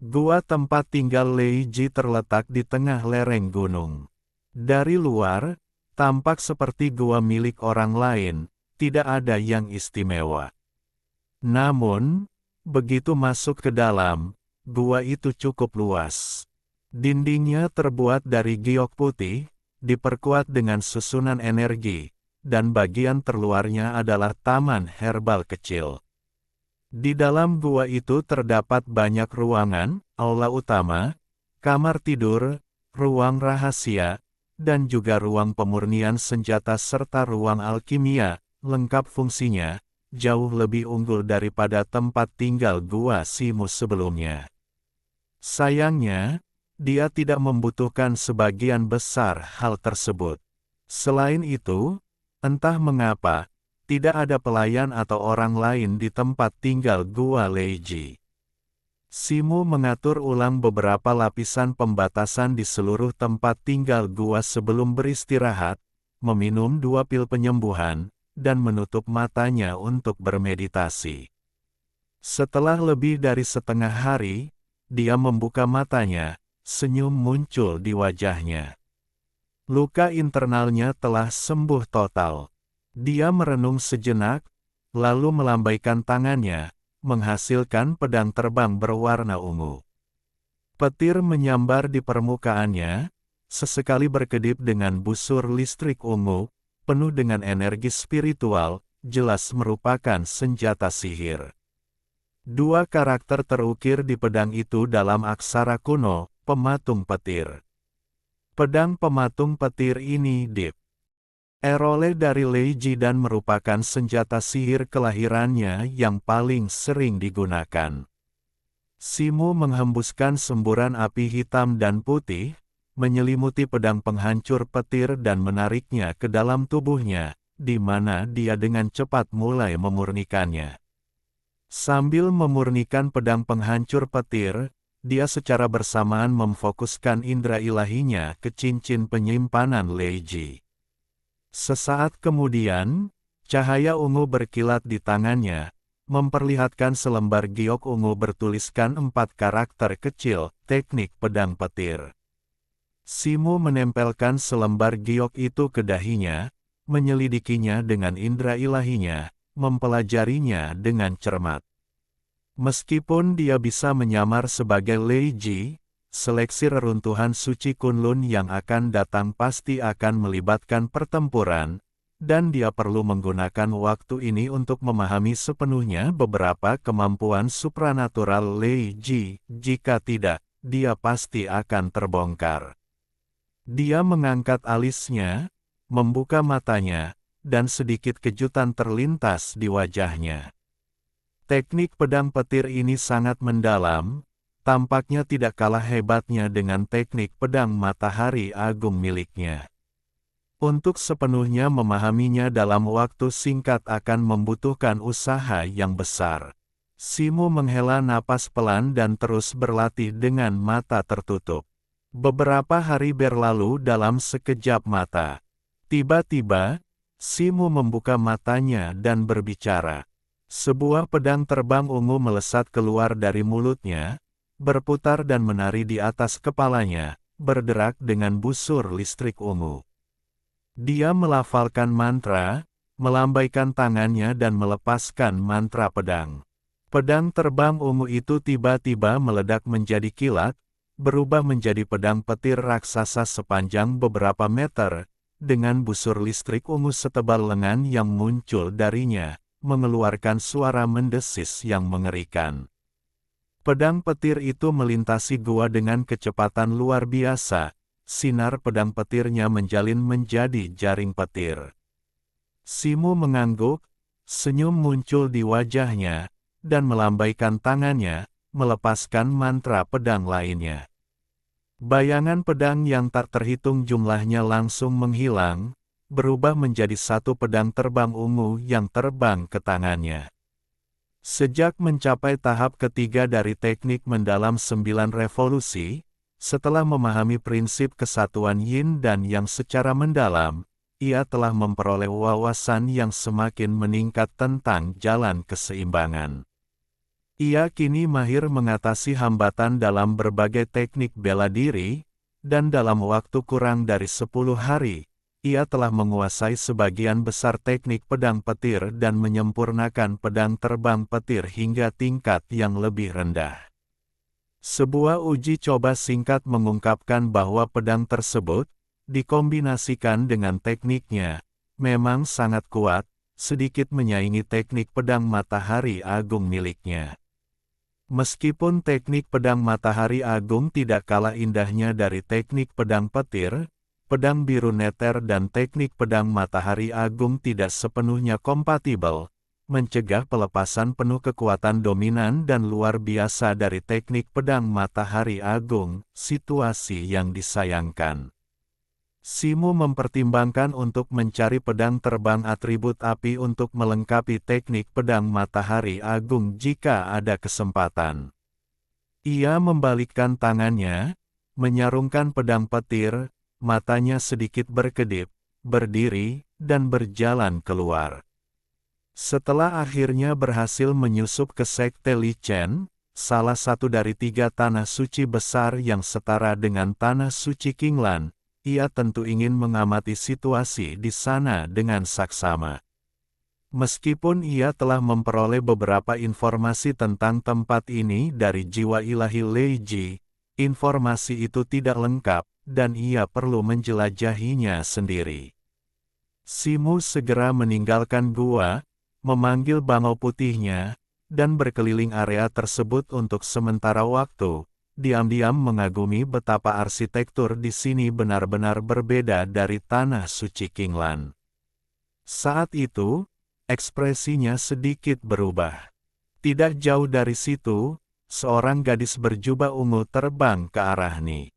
Gua tempat tinggal Lei Ji terletak di tengah lereng gunung. Dari luar, tampak seperti gua milik orang lain, tidak ada yang istimewa. Namun, begitu masuk ke dalam, gua itu cukup luas. Dindingnya terbuat dari giok putih, diperkuat dengan susunan energi, dan bagian terluarnya adalah taman herbal kecil. Di dalam gua itu terdapat banyak ruangan, aula utama, kamar tidur, ruang rahasia, dan juga ruang pemurnian senjata serta ruang alkimia, lengkap fungsinya, jauh lebih unggul daripada tempat tinggal gua Simu sebelumnya. Sayangnya, dia tidak membutuhkan sebagian besar hal tersebut. Selain itu, entah mengapa, tidak ada pelayan atau orang lain di tempat tinggal gua Lei Ji. Simu mengatur ulang beberapa lapisan pembatasan di seluruh tempat tinggal gua sebelum beristirahat, meminum 2 pil penyembuhan, dan menutup matanya untuk bermeditasi. Setelah lebih dari setengah hari, dia membuka matanya, senyum muncul di wajahnya. Luka internalnya telah sembuh total. Dia merenung sejenak, lalu melambaikan tangannya, menghasilkan pedang terbang berwarna ungu. Petir menyambar di permukaannya, sesekali berkedip dengan busur listrik ungu, penuh dengan energi spiritual, jelas merupakan senjata sihir. Dua karakter terukir di pedang itu dalam aksara kuno, pematung petir. Pedang pematung petir ini diperoleh dari Lei Ji dan merupakan senjata sihir kelahirannya yang paling sering digunakan. Simu menghembuskan semburan api hitam dan putih, menyelimuti pedang penghancur petir dan menariknya ke dalam tubuhnya, di mana dia dengan cepat mulai memurnikannya. Sambil memurnikan pedang penghancur petir, dia secara bersamaan memfokuskan indera ilahinya ke cincin penyimpanan Lei Ji. Sesaat kemudian, cahaya ungu berkilat di tangannya, memperlihatkan selembar giok ungu bertuliskan 4 karakter kecil, teknik pedang petir. Simu menempelkan selembar giok itu ke dahinya, menyelidikinya dengan indera ilahinya, mempelajarinya dengan cermat. Meskipun dia bisa menyamar sebagai Lei Ji, seleksi reruntuhan suci Kunlun yang akan datang pasti akan melibatkan pertempuran, dan dia perlu menggunakan waktu ini untuk memahami sepenuhnya beberapa kemampuan supranatural Lei Ji. Jika tidak, dia pasti akan terbongkar. Dia mengangkat alisnya, membuka matanya, dan sedikit kejutan terlintas di wajahnya. Teknik pedang petir ini sangat mendalam, tampaknya tidak kalah hebatnya dengan teknik pedang matahari agung miliknya. Untuk sepenuhnya memahaminya dalam waktu singkat akan membutuhkan usaha yang besar. Simu menghela napas pelan dan terus berlatih dengan mata tertutup. Beberapa hari berlalu dalam sekejap mata. Tiba-tiba, Simu membuka matanya dan berbicara. Sebuah pedang terbang ungu melesat keluar dari mulutnya, berputar dan menari di atas kepalanya, berderak dengan busur listrik ungu. Dia melafalkan mantra, melambaikan tangannya dan melepaskan mantra pedang. Pedang terbang ungu itu tiba-tiba meledak menjadi kilat, berubah menjadi pedang petir raksasa sepanjang beberapa meter, dengan busur listrik ungu setebal lengan yang muncul darinya, mengeluarkan suara mendesis yang mengerikan. Pedang petir itu melintasi gua dengan kecepatan luar biasa, sinar pedang petirnya menjalin menjadi jaring petir. Simu mengangguk, senyum muncul di wajahnya, dan melambaikan tangannya, melepaskan mantra pedang lainnya. Bayangan pedang yang tak terhitung jumlahnya langsung menghilang, berubah menjadi satu pedang terbang ungu yang terbang ke tangannya. Sejak mencapai tahap ketiga dari teknik mendalam 9 revolusi, setelah memahami prinsip kesatuan Yin dan Yang secara mendalam, ia telah memperoleh wawasan yang semakin meningkat tentang jalan keseimbangan. Ia kini mahir mengatasi hambatan dalam berbagai teknik bela diri, dan dalam waktu kurang dari 10 hari, ia telah menguasai sebagian besar teknik pedang petir dan menyempurnakan pedang terbang petir hingga tingkat yang lebih rendah. Sebuah uji coba singkat mengungkapkan bahwa pedang tersebut, dikombinasikan dengan tekniknya, memang sangat kuat, sedikit menyaingi teknik pedang matahari agung miliknya. Meskipun teknik pedang matahari agung tidak kalah indahnya dari teknik pedang petir, pedang biru neter dan teknik pedang matahari agung tidak sepenuhnya kompatibel, mencegah pelepasan penuh kekuatan dominan dan luar biasa dari teknik pedang matahari agung, situasi yang disayangkan. Simu mempertimbangkan untuk mencari pedang terbang atribut api untuk melengkapi teknik pedang matahari agung jika ada kesempatan. Ia membalikkan tangannya, menyarungkan pedang petir, matanya sedikit berkedip, berdiri, dan berjalan keluar. Setelah akhirnya berhasil menyusup ke Sekte Li Chen, salah satu dari 3 tanah suci besar yang setara dengan tanah suci Qinglan, ia tentu ingin mengamati situasi di sana dengan saksama. Meskipun ia telah memperoleh beberapa informasi tentang tempat ini dari jiwa ilahi Lei Ji, informasi itu tidak lengkap, dan ia perlu menjelajahinya sendiri. Simu segera meninggalkan gua, memanggil bangau putihnya, dan berkeliling area tersebut untuk sementara waktu, diam-diam mengagumi betapa arsitektur di sini benar-benar berbeda dari tanah suci Qinglan. Saat itu, ekspresinya sedikit berubah. Tidak jauh dari situ, seorang gadis berjubah ungu terbang ke arah Ni.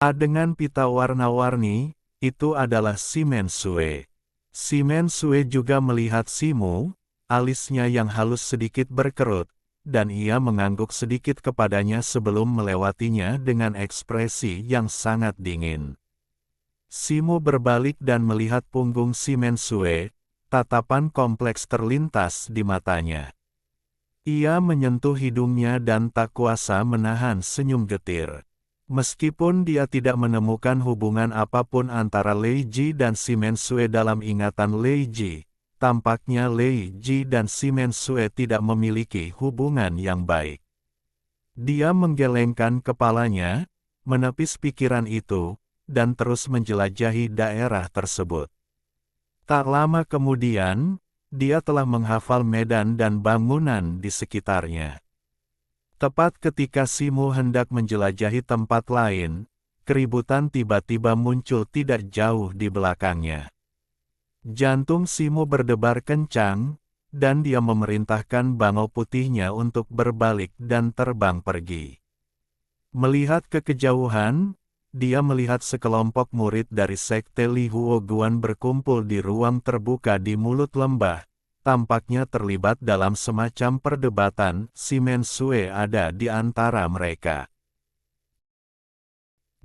Dengan pita warna-warni, itu adalah Si Mensue. Si Mensue juga melihat Simu, alisnya yang halus sedikit berkerut, dan ia mengangguk sedikit kepadanya sebelum melewatinya dengan ekspresi yang sangat dingin. Simu berbalik dan melihat punggung Si Mensue, tatapan kompleks terlintas di matanya. Ia menyentuh hidungnya dan tak kuasa menahan senyum getir. Meskipun dia tidak menemukan hubungan apapun antara Lei Ji dan Si Mensue dalam ingatan Lei Ji, tampaknya Lei Ji dan Si Mensue tidak memiliki hubungan yang baik. Dia menggelengkan kepalanya, menepis pikiran itu, dan terus menjelajahi daerah tersebut. Tak lama kemudian, dia telah menghafal medan dan bangunan di sekitarnya. Tepat ketika Simu hendak menjelajahi tempat lain, keributan tiba-tiba muncul tidak jauh di belakangnya. Jantung Simu berdebar kencang, dan dia memerintahkan bangau putihnya untuk berbalik dan terbang pergi. Melihat ke kejauhan, dia melihat sekelompok murid dari sekte Li Huo Guan berkumpul di ruang terbuka di mulut lembah, tampaknya terlibat dalam semacam perdebatan. Si Mensue ada di antara mereka.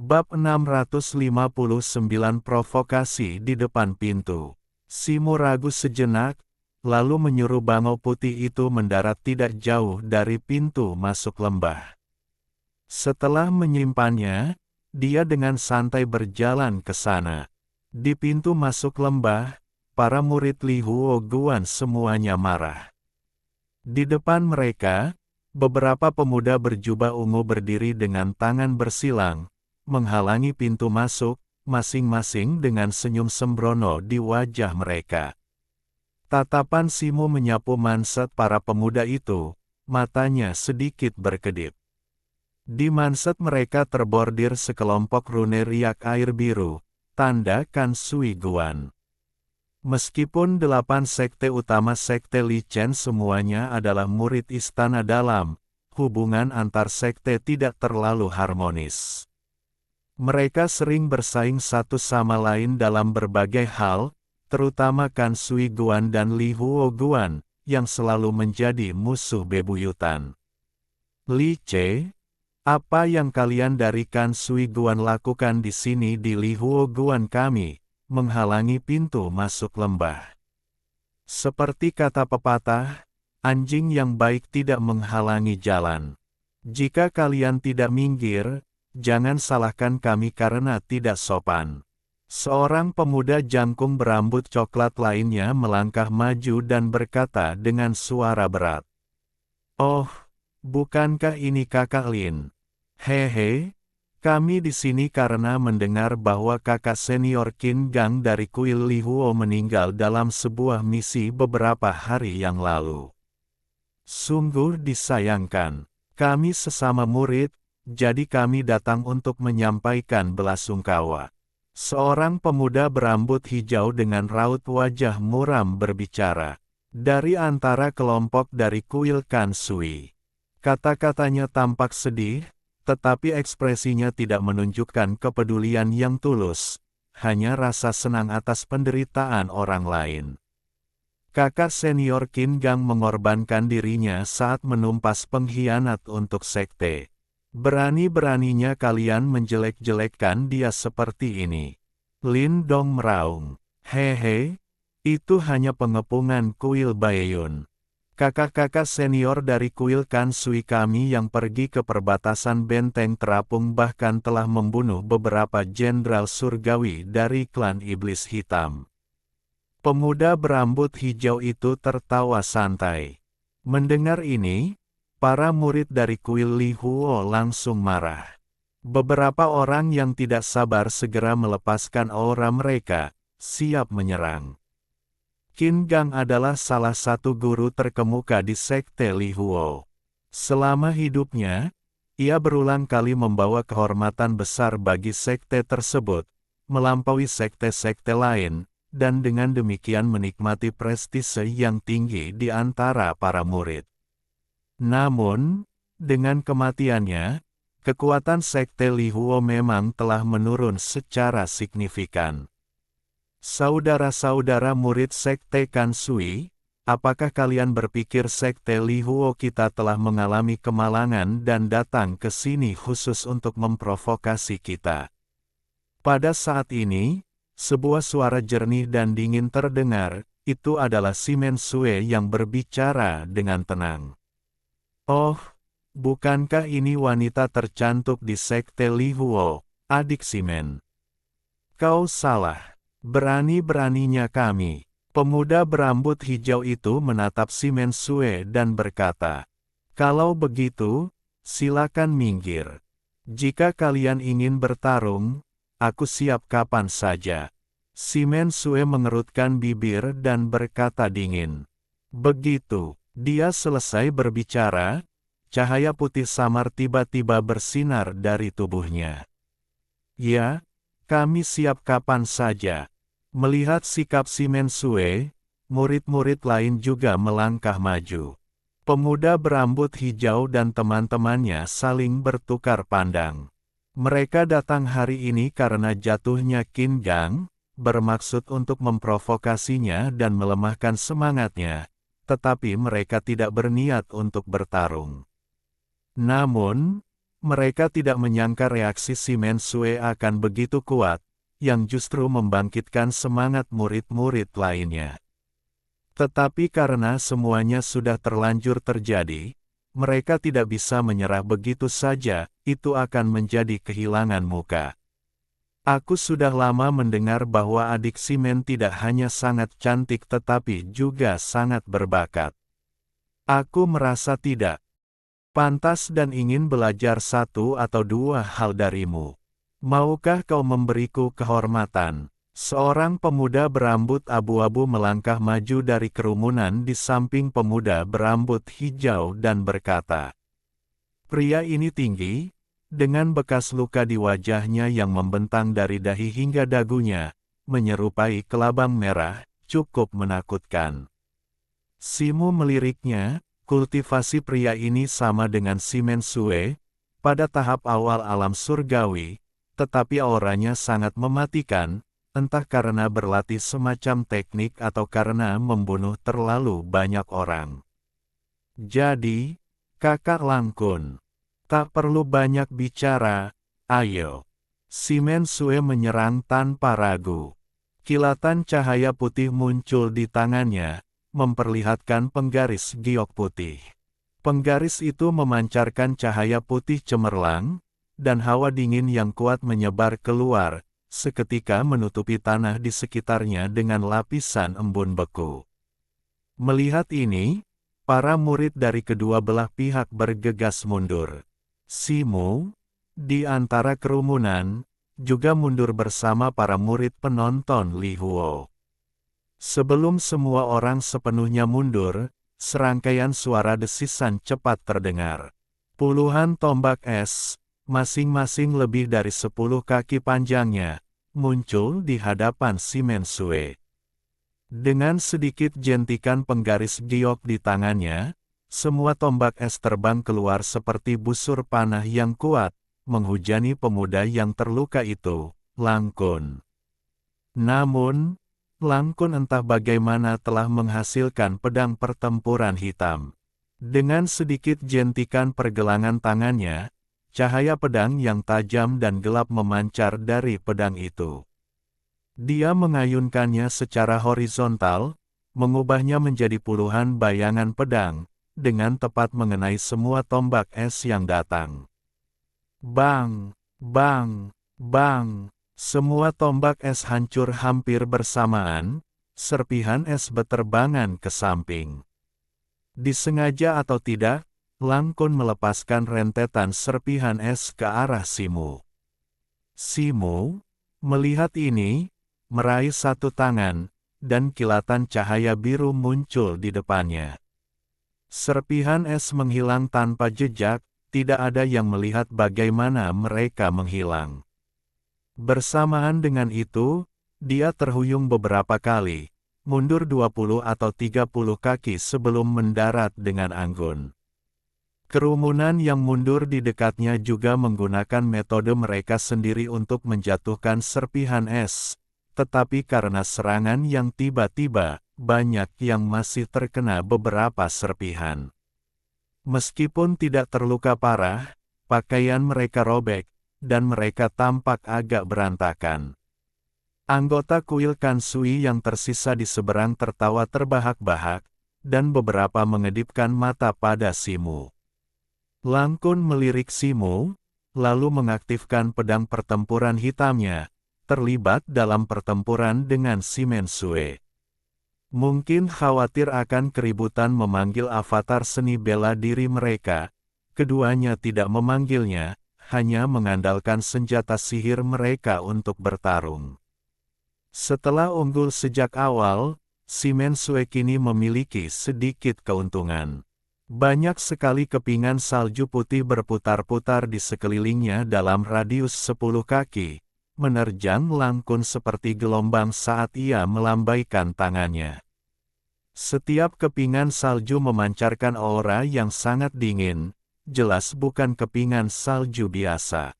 Bab 659 Provokasi di depan pintu. Simu ragu sejenak, lalu menyuruh bangau putih itu mendarat tidak jauh dari pintu masuk lembah. Setelah menyimpannya, dia dengan santai berjalan ke sana. Di pintu masuk lembah, para murid Li Huo Guan semuanya marah. Di depan mereka, beberapa pemuda berjubah ungu berdiri dengan tangan bersilang, menghalangi pintu masuk, masing-masing dengan senyum sembrono di wajah mereka. Tatapan Simu menyapu manset para pemuda itu, matanya sedikit berkedip. Di manset mereka terbordir sekelompok rune riak air biru, tanda Kan Sui Guan. Meskipun 8 sekte utama sekte Li Chen semuanya adalah murid istana dalam, hubungan antar sekte tidak terlalu harmonis. Mereka sering bersaing satu sama lain dalam berbagai hal, terutama Kan Sui Guan dan Li Huo Guan, yang selalu menjadi musuh bebuyutan. Li Ce, apa yang kalian dari Kan Sui Guan lakukan di sini di Li Huo Guan kami, menghalangi pintu masuk lembah? Seperti kata pepatah, anjing yang baik tidak menghalangi jalan. Jika kalian tidak minggir, jangan salahkan kami karena tidak sopan. Seorang pemuda jangkung berambut coklat lainnya melangkah maju dan berkata dengan suara berat. Oh, bukankah ini Kakak Lin? Hehe, kami di sini karena mendengar bahwa kakak senior Qin Gang dari kuil Li Huo meninggal dalam sebuah misi beberapa hari yang lalu. Sungguh disayangkan, kami sesama murid, jadi kami datang untuk menyampaikan belasungkawa. Seorang pemuda berambut hijau dengan raut wajah muram berbicara. Dari antara kelompok dari kuil Kan Sui. Kata-katanya tampak sedih, tetapi ekspresinya tidak menunjukkan kepedulian yang tulus, hanya rasa senang atas penderitaan orang lain. Kakak senior Qin Gang mengorbankan dirinya saat menumpas pengkhianat untuk sekte. Berani-beraninya kalian menjelek-jelekkan dia seperti ini. Lin Dong meraung. Hehe, itu hanya pengepungan kuil Baeyun. Kakak-kakak senior dari kuil Kan Sui kami yang pergi ke perbatasan benteng terapung bahkan telah membunuh beberapa jenderal surgawi dari klan Iblis Hitam. Pemuda berambut hijau itu tertawa santai. Mendengar ini, para murid dari kuil Li Huo langsung marah. Beberapa orang yang tidak sabar segera melepaskan aura mereka, siap menyerang. Qin Gang adalah salah satu guru terkemuka di Sekte Li Huo. Selama hidupnya, ia berulang kali membawa kehormatan besar bagi sekte tersebut, melampaui sekte-sekte lain, dan dengan demikian menikmati prestise yang tinggi di antara para murid. Namun, dengan kematiannya, kekuatan Sekte Li Huo memang telah menurun secara signifikan. Saudara-saudara murid Sekte Kansui, apakah kalian berpikir Sekte Li Huo kita telah mengalami kemalangan dan datang ke sini khusus untuk memprovokasi kita? Pada saat ini, sebuah suara jernih dan dingin terdengar, itu adalah Simen Sue yang berbicara dengan tenang. Oh, bukankah ini wanita tercantik di Sekte Li Huo, adik Simen? Kau salah. Berani-beraninya kami. Pemuda berambut hijau itu menatap Simen Sue dan berkata, "Kalau begitu, silakan minggir. Jika kalian ingin bertarung, aku siap kapan saja." Simen Sue mengerutkan bibir dan berkata dingin. Begitu dia selesai berbicara, cahaya putih samar tiba-tiba bersinar dari tubuhnya. "Ya, kami siap kapan saja." Melihat sikap Simen Sue, murid-murid lain juga melangkah maju. Pemuda berambut hijau dan teman-temannya saling bertukar pandang. Mereka datang hari ini karena jatuhnya Qin Gang, bermaksud untuk memprovokasinya dan melemahkan semangatnya, tetapi mereka tidak berniat untuk bertarung. Namun, mereka tidak menyangka reaksi Simen Sue akan begitu kuat, yang justru membangkitkan semangat murid-murid lainnya. Tetapi karena semuanya sudah terlanjur terjadi, mereka tidak bisa menyerah begitu saja, itu akan menjadi kehilangan muka. Aku sudah lama mendengar bahwa adik Simen tidak hanya sangat cantik tetapi juga sangat berbakat. Aku merasa tidak pantas dan ingin belajar satu atau dua hal darimu. Maukah kau memberiku kehormatan? Seorang pemuda berambut abu-abu melangkah maju dari kerumunan di samping pemuda berambut hijau dan berkata. Pria ini tinggi, dengan bekas luka di wajahnya yang membentang dari dahi hingga dagunya, menyerupai kelabang merah, cukup menakutkan. Simu meliriknya, kultivasi pria ini sama dengan Simen Sue, pada tahap awal alam surgawi, tetapi auranya sangat mematikan, entah karena berlatih semacam teknik atau karena membunuh terlalu banyak orang. Jadi, Kakak Langkun, tak perlu banyak bicara, ayo. Simen Sue menyerang tanpa ragu. Kilatan cahaya putih muncul di tangannya, memperlihatkan penggaris giok putih. Penggaris itu memancarkan cahaya putih cemerlang, dan hawa dingin yang kuat menyebar keluar, seketika menutupi tanah di sekitarnya dengan lapisan embun beku. Melihat ini, para murid dari kedua belah pihak bergegas mundur. Simu, di antara kerumunan, juga mundur bersama para murid penonton Li Huo. Sebelum semua orang sepenuhnya mundur, serangkaian suara desisan cepat terdengar. Puluhan tombak es, masing-masing lebih dari 10 kaki panjangnya, muncul di hadapan Simen Sue. Dengan sedikit jentikan penggaris giok di tangannya, semua tombak es terbang keluar seperti busur panah yang kuat, menghujani pemuda yang terluka itu, Langkun. Namun, Langkun entah bagaimana telah menghasilkan pedang pertempuran hitam. Dengan sedikit jentikan pergelangan tangannya, cahaya pedang yang tajam dan gelap memancar dari pedang itu. Dia mengayunkannya secara horizontal, mengubahnya menjadi puluhan bayangan pedang, dengan tepat mengenai semua tombak es yang datang. Bang! Bang! Bang! Semua tombak es hancur hampir bersamaan, serpihan es beterbangan ke samping. Disengaja atau tidak, Langkun melepaskan rentetan serpihan es ke arah Simu. Simu, melihat ini, meraih satu tangan, dan kilatan cahaya biru muncul di depannya. Serpihan es menghilang tanpa jejak, tidak ada yang melihat bagaimana mereka menghilang. Bersamaan dengan itu, dia terhuyung beberapa kali, mundur 20 atau 30 kaki sebelum mendarat dengan anggun. Kerumunan yang mundur di dekatnya juga menggunakan metode mereka sendiri untuk menjatuhkan serpihan es, tetapi karena serangan yang tiba-tiba, banyak yang masih terkena beberapa serpihan. Meskipun tidak terluka parah, pakaian mereka robek, dan mereka tampak agak berantakan. Anggota kuil Kansui yang tersisa di seberang tertawa terbahak-bahak, dan beberapa mengedipkan mata pada Simu. Lang Kun melirik Simu, lalu mengaktifkan pedang pertempuran hitamnya, terlibat dalam pertempuran dengan Si Mensue. Mungkin khawatir akan keributan memanggil avatar seni bela diri mereka, keduanya tidak memanggilnya, hanya mengandalkan senjata sihir mereka untuk bertarung. Setelah unggul sejak awal, Si Mensue kini memiliki sedikit keuntungan. Banyak sekali kepingan salju putih berputar-putar di sekelilingnya dalam radius 10 kaki, menerjang Lang Kun seperti gelombang saat ia melambaikan tangannya. Setiap kepingan salju memancarkan aura yang sangat dingin, jelas bukan kepingan salju biasa.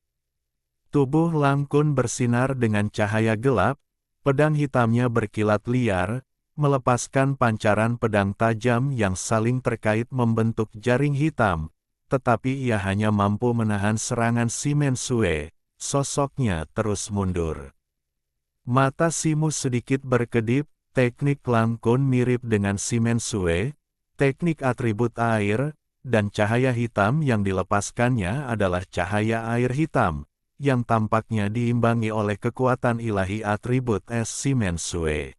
Tubuh Lang Kun bersinar dengan cahaya gelap, pedang hitamnya berkilat liar, melepaskan pancaran pedang tajam yang saling terkait membentuk jaring hitam, tetapi ia hanya mampu menahan serangan Si Mensue, sosoknya terus mundur. Mata Simu sedikit berkedip, teknik Lang Kun mirip dengan Si Mensue, teknik atribut air, dan cahaya hitam yang dilepaskannya adalah cahaya air hitam, yang tampaknya diimbangi oleh kekuatan ilahi atribut es Si Mensue.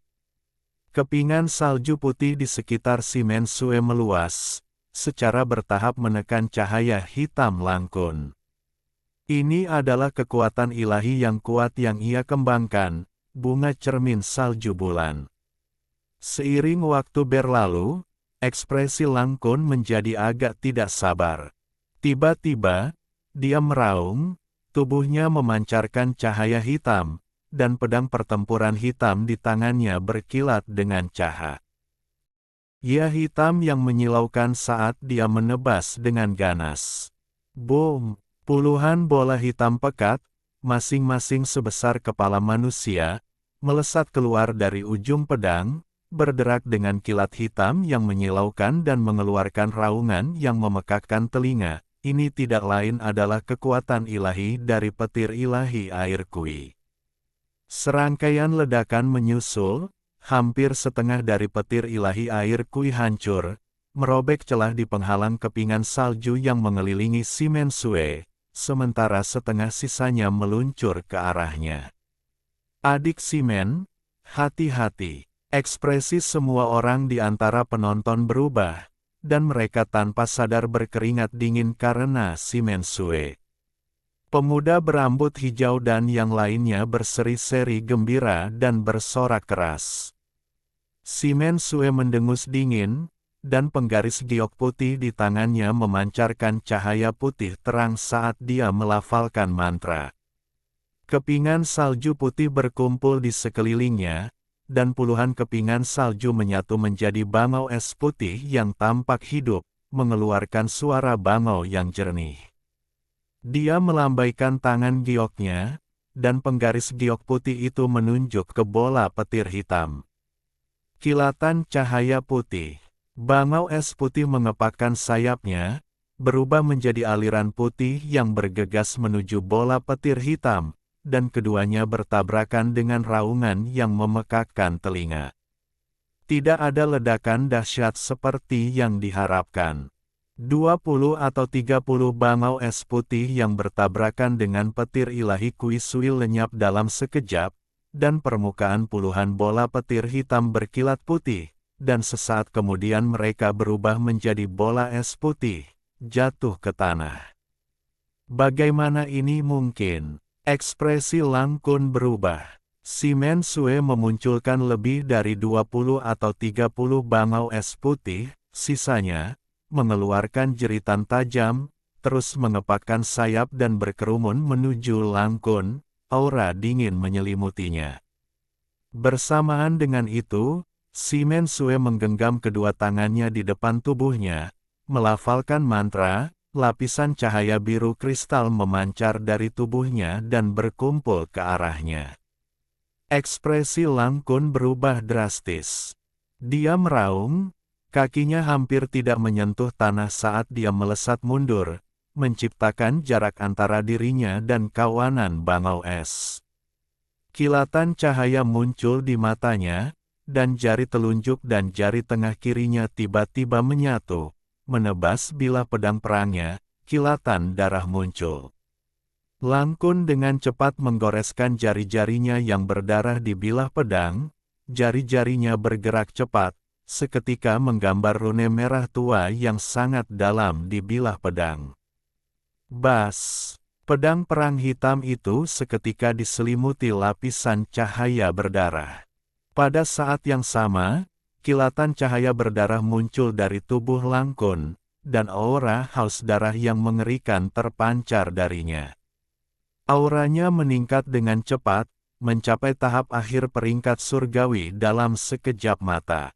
Kepingan salju putih di sekitar Si Mensue meluas, secara bertahap menekan cahaya hitam Lang Kun. Ini adalah kekuatan ilahi yang kuat yang ia kembangkan, bunga cermin salju bulan. Seiring waktu berlalu, ekspresi Lang Kun menjadi agak tidak sabar. Tiba-tiba, dia meraung, tubuhnya memancarkan cahaya hitam, dan pedang pertempuran hitam di tangannya berkilat dengan cahaya hitam yang menyilaukan saat dia menebas dengan ganas. Boom! Puluhan bola hitam pekat, masing-masing sebesar kepala manusia, melesat keluar dari ujung pedang, berderak dengan kilat hitam yang menyilaukan dan mengeluarkan raungan yang memekakkan telinga. Ini tidak lain adalah kekuatan ilahi dari petir ilahi air kui. Serangkaian ledakan menyusul, hampir setengah dari petir ilahi air kui hancur, merobek celah di penghalang kepingan salju yang mengelilingi Si Mensue, sementara setengah sisanya meluncur ke arahnya. Adik Simen, hati-hati. Ekspresi semua orang di antara penonton berubah, dan mereka tanpa sadar berkeringat dingin karena Si Mensue. Pemuda berambut hijau dan yang lainnya berseri-seri gembira dan bersorak keras. Si Mensue mendengus dingin, dan penggaris giok putih di tangannya memancarkan cahaya putih terang saat dia melafalkan mantra. Kepingan salju putih berkumpul di sekelilingnya, dan puluhan kepingan salju menyatu menjadi bangau es putih yang tampak hidup, mengeluarkan suara bangau yang jernih. Dia melambaikan tangan gioknya, dan penggaris giok putih itu menunjuk ke bola petir hitam. Kilatan cahaya putih. Bangau es putih mengepakkan sayapnya, berubah menjadi aliran putih yang bergegas menuju bola petir hitam, dan keduanya bertabrakan dengan raungan yang memekakkan telinga. Tidak ada ledakan dahsyat seperti yang diharapkan. 20 atau 30 bangau es putih yang bertabrakan dengan petir ilahi kui sui lenyap dalam sekejap, dan permukaan puluhan bola petir hitam berkilat putih, dan sesaat kemudian mereka berubah menjadi bola es putih, jatuh ke tanah. Bagaimana ini mungkin? Ekspresi Lang Kun berubah. Si Mensue memunculkan lebih dari 20 atau 30 bangau es putih, sisanya, mengeluarkan jeritan tajam, terus mengepakkan sayap dan berkerumun menuju Langkun, aura dingin menyelimutinya. Bersamaan dengan itu, si Mensue menggenggam kedua tangannya di depan tubuhnya, melafalkan mantra, lapisan cahaya biru kristal memancar dari tubuhnya dan berkumpul ke arahnya. Ekspresi Langkun berubah drastis. Dia meraung, kakinya hampir tidak menyentuh tanah saat dia melesat mundur, menciptakan jarak antara dirinya dan kawanan bangau es. Kilatan cahaya muncul di matanya, dan jari telunjuk dan jari tengah kirinya tiba-tiba menyatu, menebas bilah pedang perangnya, kilatan darah muncul. Langkun dengan cepat menggoreskan jari-jarinya yang berdarah di bilah pedang, jari-jarinya bergerak cepat, seketika menggambar rune merah tua yang sangat dalam di bilah pedang. Bas! Pedang perang hitam itu seketika diselimuti lapisan cahaya berdarah. Pada saat yang sama, kilatan cahaya berdarah muncul dari tubuh Langkun, dan aura haus darah yang mengerikan terpancar darinya. Auranya meningkat dengan cepat, mencapai tahap akhir peringkat surgawi dalam sekejap mata.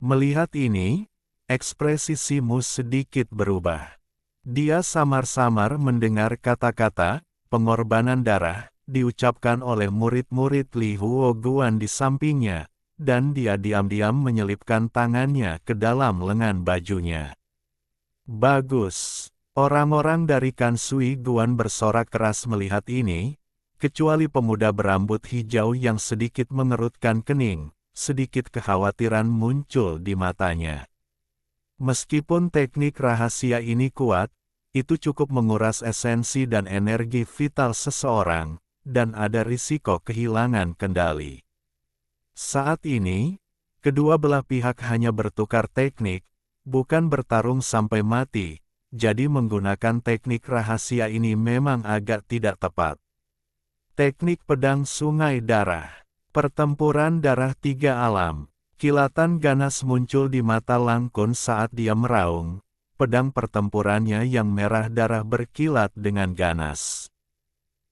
Melihat ini, ekspresi Simu sedikit berubah. Dia samar-samar mendengar kata-kata, pengorbanan darah, diucapkan oleh murid-murid Li Huoguan di sampingnya, dan dia diam-diam menyelipkan tangannya ke dalam lengan bajunya. Bagus! Orang-orang dari Kansui Guan bersorak keras melihat ini, kecuali pemuda berambut hijau yang sedikit mengerutkan kening, sedikit kekhawatiran muncul di matanya. Meskipun teknik rahasia ini kuat, itu cukup menguras esensi dan energi vital seseorang, dan ada risiko kehilangan kendali. Saat ini, kedua belah pihak hanya bertukar teknik, bukan bertarung sampai mati. Jadi menggunakan teknik rahasia ini memang agak tidak tepat. Teknik pedang sungai darah. Pertempuran darah tiga alam. Kilatan ganas muncul di mata Langkun saat dia meraung. Pedang pertempurannya yang merah darah berkilat dengan ganas.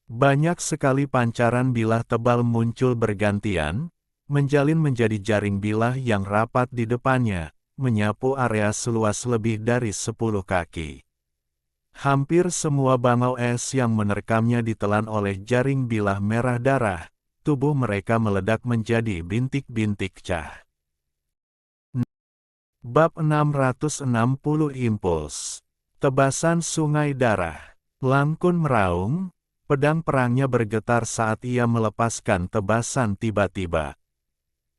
Banyak sekali pancaran bilah tebal muncul bergantian, menjalin menjadi jaring bilah yang rapat di depannya, menyapu area seluas lebih dari 10 kaki. Hampir semua bangau es yang menerkamnya ditelan oleh jaring bilah merah darah, tubuh mereka meledak menjadi bintik-bintik cah. Bab 660 Impuls. Tebasan sungai darah. Langkun meraung, pedang perangnya bergetar saat ia melepaskan tebasan tiba-tiba.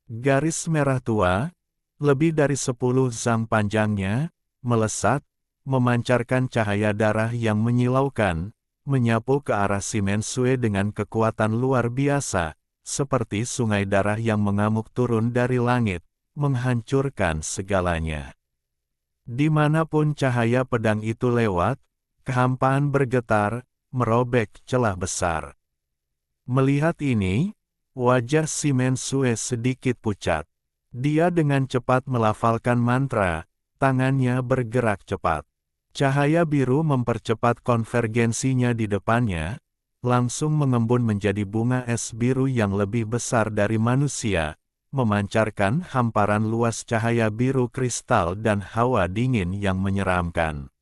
Garis merah tua, lebih dari 10 zang panjangnya, melesat, memancarkan cahaya darah yang menyilaukan, menyapu ke arah si Mensue dengan kekuatan luar biasa, seperti sungai darah yang mengamuk turun dari langit, menghancurkan segalanya. Dimanapun cahaya pedang itu lewat, kehampaan bergetar, merobek celah besar. Melihat ini, wajah si Mensue sedikit pucat. Dia dengan cepat melafalkan mantra, tangannya bergerak cepat. Cahaya biru mempercepat konvergensinya di depannya, langsung mengembun menjadi bunga es biru yang lebih besar dari manusia, memancarkan hamparan luas cahaya biru kristal dan hawa dingin yang menyeramkan.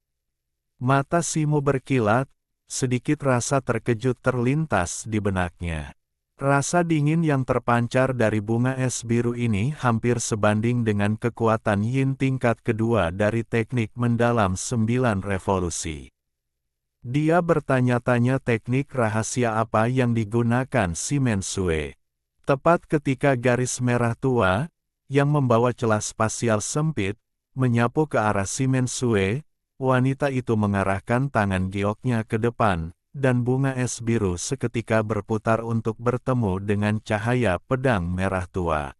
Mata Simu berkilat, sedikit rasa terkejut terlintas di benaknya. Rasa dingin yang terpancar dari bunga es biru ini hampir sebanding dengan kekuatan yin tingkat kedua dari teknik mendalam 9 revolusi. Dia bertanya-tanya teknik rahasia apa yang digunakan si Mensue. Tepat ketika garis merah tua, yang membawa celah spasial sempit, menyapu ke arah si Mensue, wanita itu mengarahkan tangan gioknya ke depan, dan bunga es biru seketika berputar untuk bertemu dengan cahaya pedang merah tua.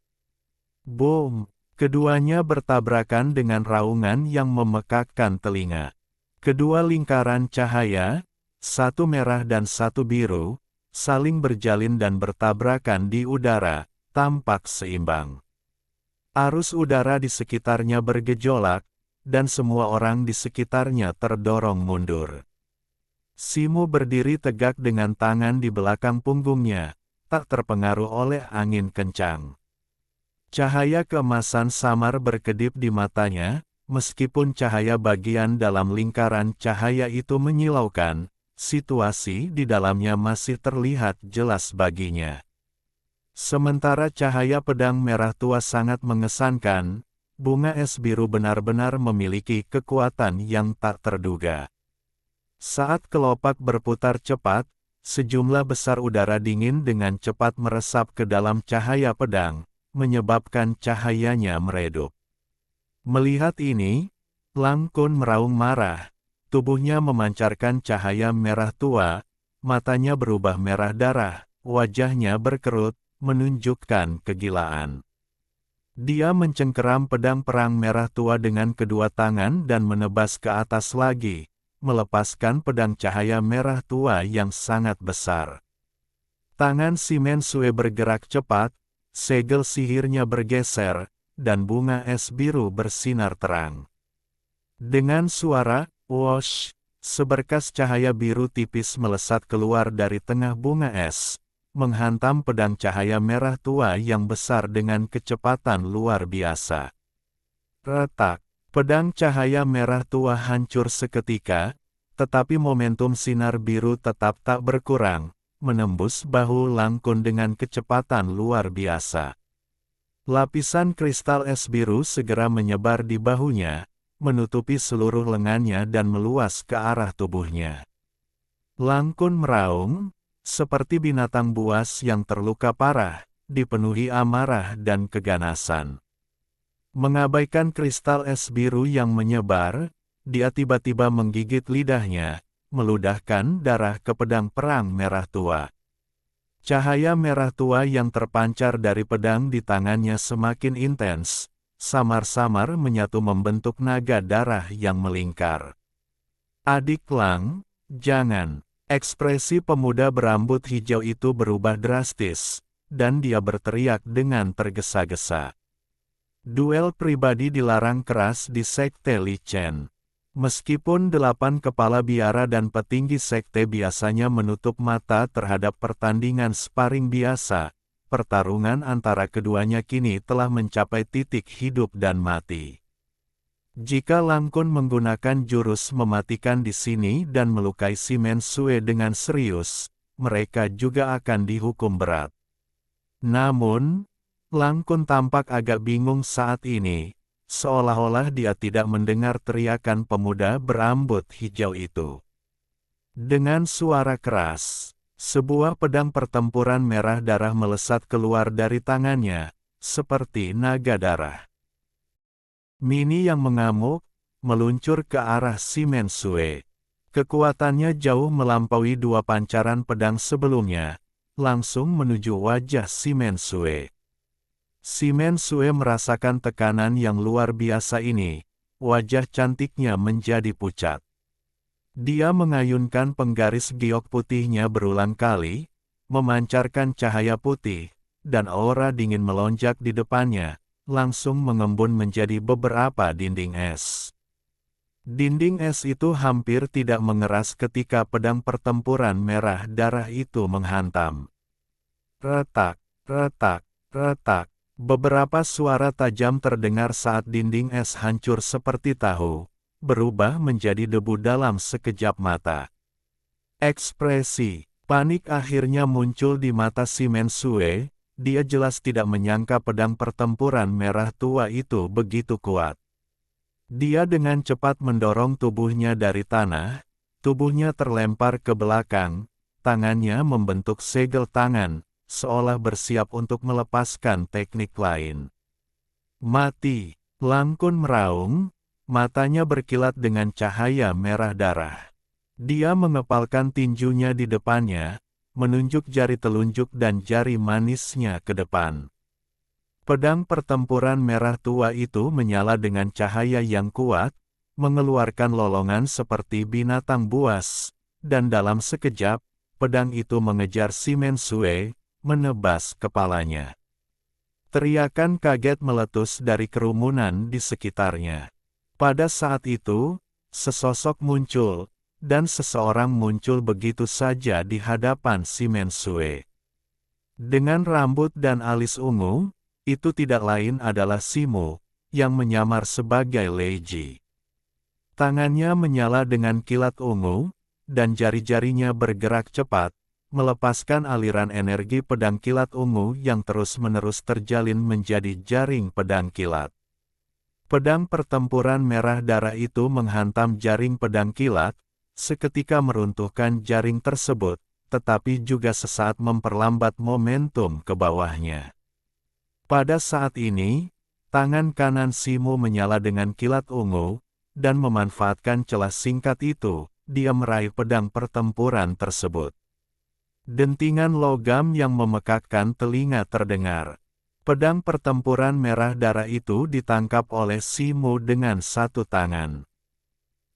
Boom! Keduanya bertabrakan dengan raungan yang memekakkan telinga. Kedua lingkaran cahaya, satu merah dan satu biru, saling berjalin dan bertabrakan di udara, tampak seimbang. Arus udara di sekitarnya bergejolak, dan semua orang di sekitarnya terdorong mundur. Simo berdiri tegak dengan tangan di belakang punggungnya, tak terpengaruh oleh angin kencang. Cahaya keemasan samar berkedip di matanya, meskipun cahaya bagian dalam lingkaran cahaya itu menyilaukan, situasi di dalamnya masih terlihat jelas baginya. Sementara cahaya pedang merah tua sangat mengesankan, bunga es biru benar-benar memiliki kekuatan yang tak terduga. Saat kelopak berputar cepat, sejumlah besar udara dingin dengan cepat meresap ke dalam cahaya pedang, menyebabkan cahayanya meredup. Melihat ini, Lang Kun meraung marah, tubuhnya memancarkan cahaya merah tua, matanya berubah merah darah, wajahnya berkerut, menunjukkan kegilaan. Dia mencengkeram pedang perang merah tua dengan kedua tangan dan menebas ke atas lagi, melepaskan pedang cahaya merah tua yang sangat besar. Tangan Si Mensue bergerak cepat, segel sihirnya bergeser, dan bunga es biru bersinar terang. Dengan suara, "wosh", seberkas cahaya biru tipis melesat keluar dari tengah bunga es, menghantam pedang cahaya merah tua yang besar dengan kecepatan luar biasa. Retak, pedang cahaya merah tua hancur seketika, tetapi momentum sinar biru tetap tak berkurang, menembus bahu Lang Kun dengan kecepatan luar biasa. Lapisan kristal es biru segera menyebar di bahunya, menutupi seluruh lengannya dan meluas ke arah tubuhnya. Lang Kun meraung, seperti binatang buas yang terluka parah, dipenuhi amarah dan keganasan. Mengabaikan kristal es biru yang menyebar, dia tiba-tiba menggigit lidahnya, meludahkan darah ke pedang perang merah tua. Cahaya merah tua yang terpancar dari pedang di tangannya semakin intens, samar-samar menyatu membentuk naga darah yang melingkar. "Adik Lang, jangan!" Ekspresi pemuda berambut hijau itu berubah drastis, dan dia berteriak dengan tergesa-gesa. Duel pribadi dilarang keras di Sekte Li Chen. Meskipun 8 kepala biara dan petinggi sekte biasanya menutup mata terhadap pertandingan sparring biasa, pertarungan antara keduanya kini telah mencapai titik hidup dan mati. Jika Lang Kun menggunakan jurus mematikan di sini dan melukai Si Mensue dengan serius, mereka juga akan dihukum berat. Namun, Lang Kun tampak agak bingung saat ini, seolah-olah dia tidak mendengar teriakan pemuda berambut hijau itu. Dengan suara keras, sebuah pedang pertempuran merah darah melesat keluar dari tangannya, seperti naga darah. Mini yang mengamuk, meluncur ke arah Si Mensue. Kekuatannya jauh melampaui 2 pancaran pedang sebelumnya, langsung menuju wajah Si Mensue. Si Mensue merasakan tekanan yang luar biasa ini, wajah cantiknya menjadi pucat. Dia mengayunkan penggaris giok putihnya berulang kali, memancarkan cahaya putih, dan aura dingin melonjak di depannya, langsung mengembun menjadi beberapa dinding es. Dinding es itu hampir tidak mengeras ketika pedang pertempuran merah darah itu menghantam. Retak, retak, retak. Beberapa suara tajam terdengar saat dinding es hancur seperti tahu, berubah menjadi debu dalam sekejap mata. Ekspresi panik akhirnya muncul di mata Si Mensue, dia jelas tidak menyangka pedang pertempuran merah tua itu begitu kuat. Dia dengan cepat mendorong tubuhnya dari tanah, tubuhnya terlempar ke belakang, tangannya membentuk segel tangan, seolah bersiap untuk melepaskan teknik lain. "Mati!" Lang Kun meraung, matanya berkilat dengan cahaya merah darah. Dia mengepalkan tinjunya di depannya, menunjuk jari telunjuk dan jari manisnya ke depan. Pedang pertempuran merah tua itu menyala dengan cahaya yang kuat, mengeluarkan lolongan seperti binatang buas, dan dalam sekejap, pedang itu mengejar Si Mensue, menebas kepalanya. Teriakan kaget meletus dari kerumunan di sekitarnya. Pada saat itu, sesosok muncul, dan seseorang muncul begitu saja di hadapan Si Mensue. Dengan rambut dan alis ungu, itu tidak lain adalah Simo, yang menyamar sebagai Lei Ji. Tangannya menyala dengan kilat ungu, dan jari-jarinya bergerak cepat, melepaskan aliran energi pedang kilat ungu yang terus-menerus terjalin menjadi jaring pedang kilat. Pedang pertempuran merah darah itu menghantam jaring pedang kilat, seketika meruntuhkan jaring tersebut, tetapi juga sesaat memperlambat momentum ke bawahnya. Pada saat ini, tangan kanan Simo menyala dengan kilat ungu, dan memanfaatkan celah singkat itu, dia meraih pedang pertempuran tersebut. Dentingan logam yang memekakkan telinga terdengar. Pedang pertempuran merah darah itu ditangkap oleh Simo dengan satu tangan.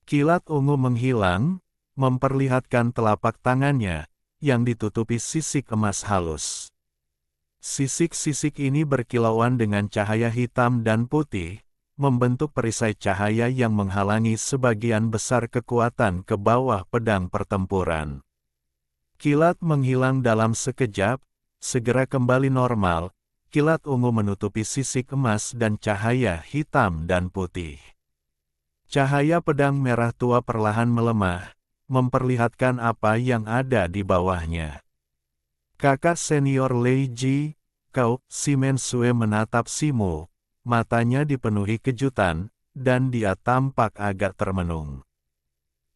Kilat ungu menghilang, memperlihatkan telapak tangannya, yang ditutupi sisik emas halus. Sisik-sisik ini berkilauan dengan cahaya hitam dan putih, membentuk perisai cahaya yang menghalangi sebagian besar kekuatan ke bawah pedang pertempuran. Kilat menghilang dalam sekejap, segera kembali normal, kilat ungu menutupi sisik emas dan cahaya hitam dan putih. Cahaya pedang merah tua perlahan melemah, memperlihatkan apa yang ada di bawahnya. Kakak senior Lei Ji, kau, Si Mensue menatap Simo, matanya dipenuhi kejutan, dan dia tampak agak termenung.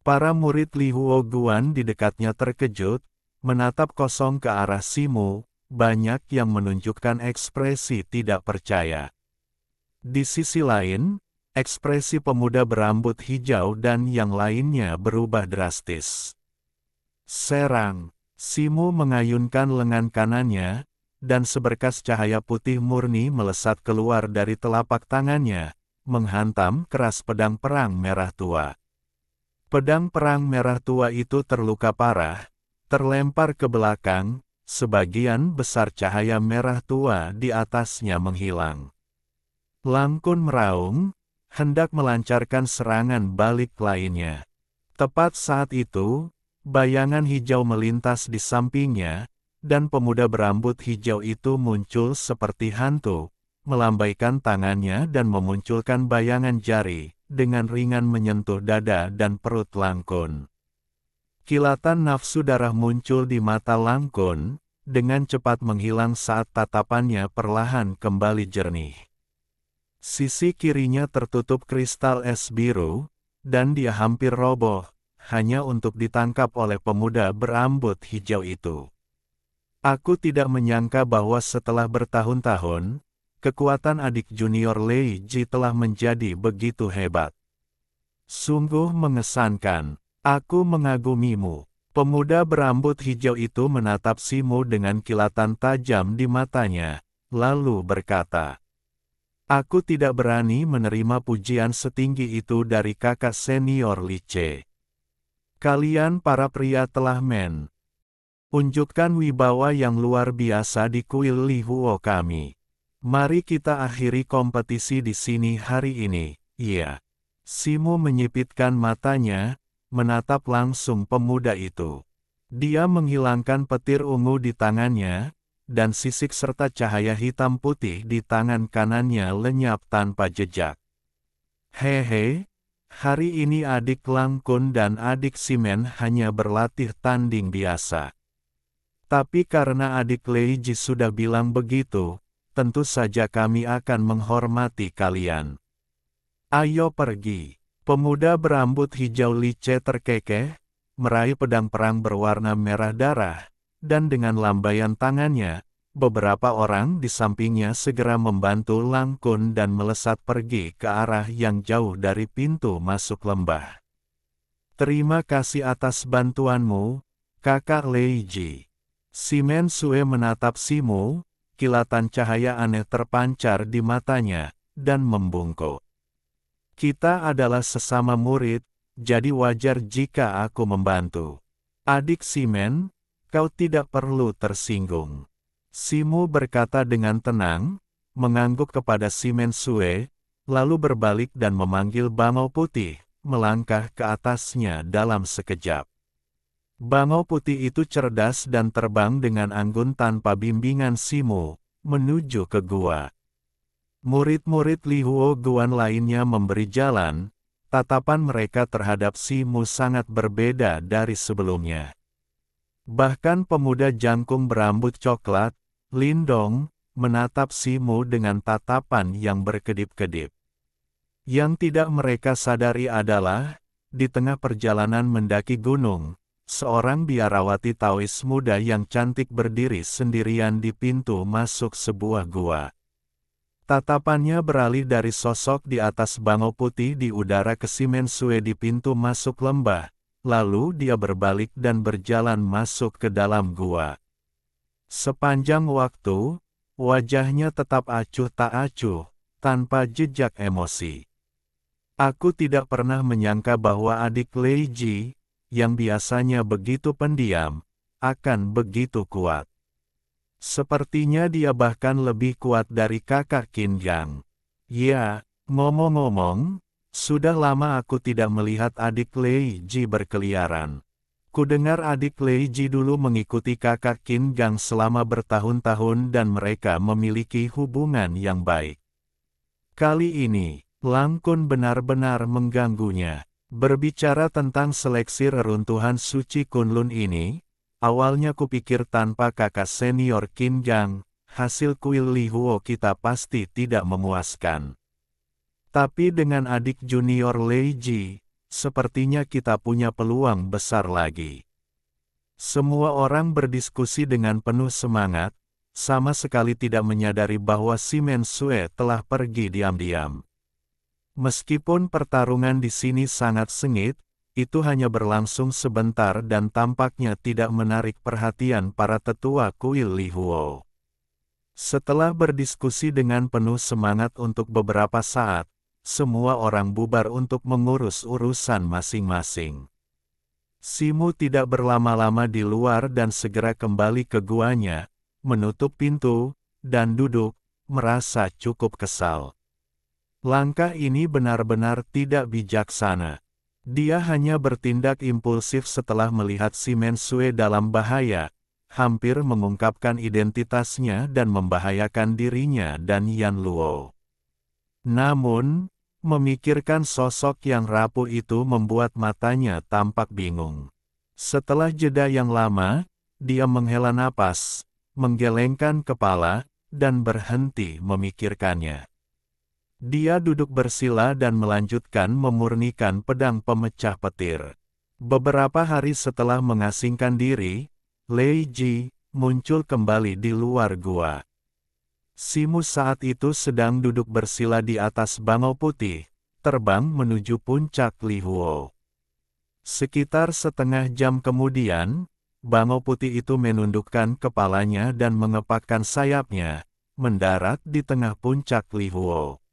Para murid Li Huo Guan di dekatnya terkejut, menatap kosong ke arah Simo, banyak yang menunjukkan ekspresi tidak percaya. Di sisi lain, ekspresi pemuda berambut hijau dan yang lainnya berubah drastis. Serang! Simo mengayunkan lengan kanannya, dan seberkas cahaya putih murni melesat keluar dari telapak tangannya, menghantam keras pedang perang merah tua. Pedang perang merah tua itu terluka parah, terlempar ke belakang, sebagian besar cahaya merah tua di atasnya menghilang. Langkun meraung, hendak melancarkan serangan balik lainnya. Tepat saat itu, bayangan hijau melintas di sampingnya, dan pemuda berambut hijau itu muncul seperti hantu, melambaikan tangannya dan memunculkan bayangan jari, dengan ringan menyentuh dada dan perut Langkun. Kilatan nafsu darah muncul di mata Langkun, dengan cepat menghilang saat tatapannya perlahan kembali jernih. Sisi kirinya tertutup kristal es biru, dan dia hampir roboh, hanya untuk ditangkap oleh pemuda berambut hijau itu. Aku tidak menyangka bahwa setelah bertahun-tahun, kekuatan adik junior Lei Ji telah menjadi begitu hebat. Sungguh mengesankan, aku mengagumimu. Pemuda berambut hijau itu menatap Simo dengan kilatan tajam di matanya, lalu berkata, "Aku tidak berani menerima pujian setinggi itu dari kakak senior Li Ce. Kalian para pria telah unjukkan wibawa yang luar biasa di kuil Li Huo kami. Mari kita akhiri kompetisi di sini hari ini." Iya. Simo menyipitkan matanya, menatap langsung pemuda itu. Dia menghilangkan petir ungu di tangannya, dan sisik serta cahaya hitam putih di tangan kanannya lenyap tanpa jejak. Hehe. Hari ini adik Langkun dan adik Simen hanya berlatih tanding biasa. Tapi karena adik Lei Ji sudah bilang begitu, tentu saja kami akan menghormati kalian. Ayo pergi. Pemuda berambut hijau Li Ce terkekeh, meraih pedang perang berwarna merah darah, dan dengan lambaian tangannya, beberapa orang di sampingnya segera membantu Langkun dan melesat pergi ke arah yang jauh dari pintu masuk lembah. Terima kasih atas bantuanmu, kakak Lei Ji. Si Mensue menatap Simo, kilatan cahaya aneh terpancar di matanya, dan membungkuk. Kita adalah sesama murid, jadi wajar jika aku membantu. Adik Simen, Kau tidak perlu tersinggung. Simu berkata dengan tenang, mengangguk kepada si mensue, lalu berbalik dan memanggil Bangau Putih, melangkah ke atasnya dalam sekejap. Bangau Putih itu cerdas dan terbang dengan anggun tanpa bimbingan Simu, menuju ke gua. Murid-murid Li Huo Guan lainnya memberi jalan, tatapan mereka terhadap Simu sangat berbeda dari sebelumnya. Bahkan pemuda jangkung berambut coklat, Lindong, menatap Simu dengan tatapan yang berkedip-kedip. Yang tidak mereka sadari adalah, di tengah perjalanan mendaki gunung, seorang biarawati Taois muda yang cantik berdiri sendirian di pintu masuk sebuah gua. Tatapannya beralih dari sosok di atas Bangau Putih di udara ke si mensue di pintu masuk lembah, lalu dia berbalik dan berjalan masuk ke dalam gua. Sepanjang waktu, wajahnya tetap acuh tak acuh, tanpa jejak emosi. Aku tidak pernah menyangka bahwa adik Lei Ji, yang biasanya begitu pendiam, akan begitu kuat. Sepertinya dia bahkan lebih kuat dari kakak Qin Gang. Ya, ngomong-ngomong, sudah lama aku tidak melihat adik Lei Ji berkeliaran. Kudengar adik Lei Ji dulu mengikuti kakak Qin Gang selama bertahun-tahun dan mereka memiliki hubungan yang baik. Kali ini, Lang Kun benar-benar mengganggunya. Berbicara tentang seleksi reruntuhan suci Kunlun ini, awalnya kupikir tanpa kakak senior Qin Gang, hasil kuil Li Huo kita pasti tidak memuaskan. Tapi dengan adik junior Lei Ji, sepertinya kita punya peluang besar lagi. Semua orang berdiskusi dengan penuh semangat, sama sekali tidak menyadari bahwa si mensue telah pergi diam-diam. Meskipun pertarungan di sini sangat sengit, itu hanya berlangsung sebentar dan tampaknya tidak menarik perhatian para tetua kuil Li Huo. Setelah berdiskusi dengan penuh semangat untuk beberapa saat, semua orang bubar untuk mengurus urusan masing-masing. Simu tidak berlama-lama di luar dan segera kembali ke guanya, menutup pintu, dan duduk, merasa cukup kesal. Langkah ini benar-benar tidak bijaksana. Dia hanya bertindak impulsif setelah melihat si mensue dalam bahaya, hampir mengungkapkan identitasnya dan membahayakan dirinya dan Yan Luo. Namun, memikirkan sosok yang rapuh itu membuat matanya tampak bingung. Setelah jeda yang lama, dia menghela napas, menggelengkan kepala, dan berhenti memikirkannya. Dia duduk bersila dan melanjutkan memurnikan pedang pemecah petir. Beberapa hari setelah mengasingkan diri, Lei Ji muncul kembali di luar gua. Simu saat itu sedang duduk bersila di atas Bangau Putih, terbang menuju puncak Li Huo. Sekitar setengah jam kemudian, Bangau Putih itu menundukkan kepalanya dan mengepakkan sayapnya, mendarat di tengah puncak Li Huo.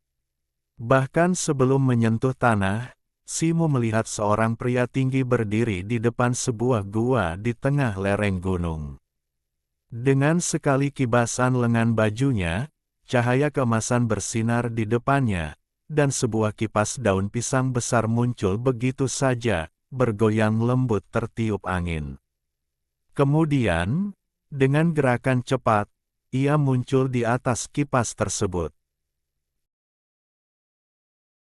Bahkan sebelum menyentuh tanah, Simu melihat seorang pria tinggi berdiri di depan sebuah gua di tengah lereng gunung. Dengan sekali kibasan lengan bajunya, cahaya keemasan bersinar di depannya, dan sebuah kipas daun pisang besar muncul begitu saja, bergoyang lembut tertiup angin. Kemudian, dengan gerakan cepat, ia muncul di atas kipas tersebut.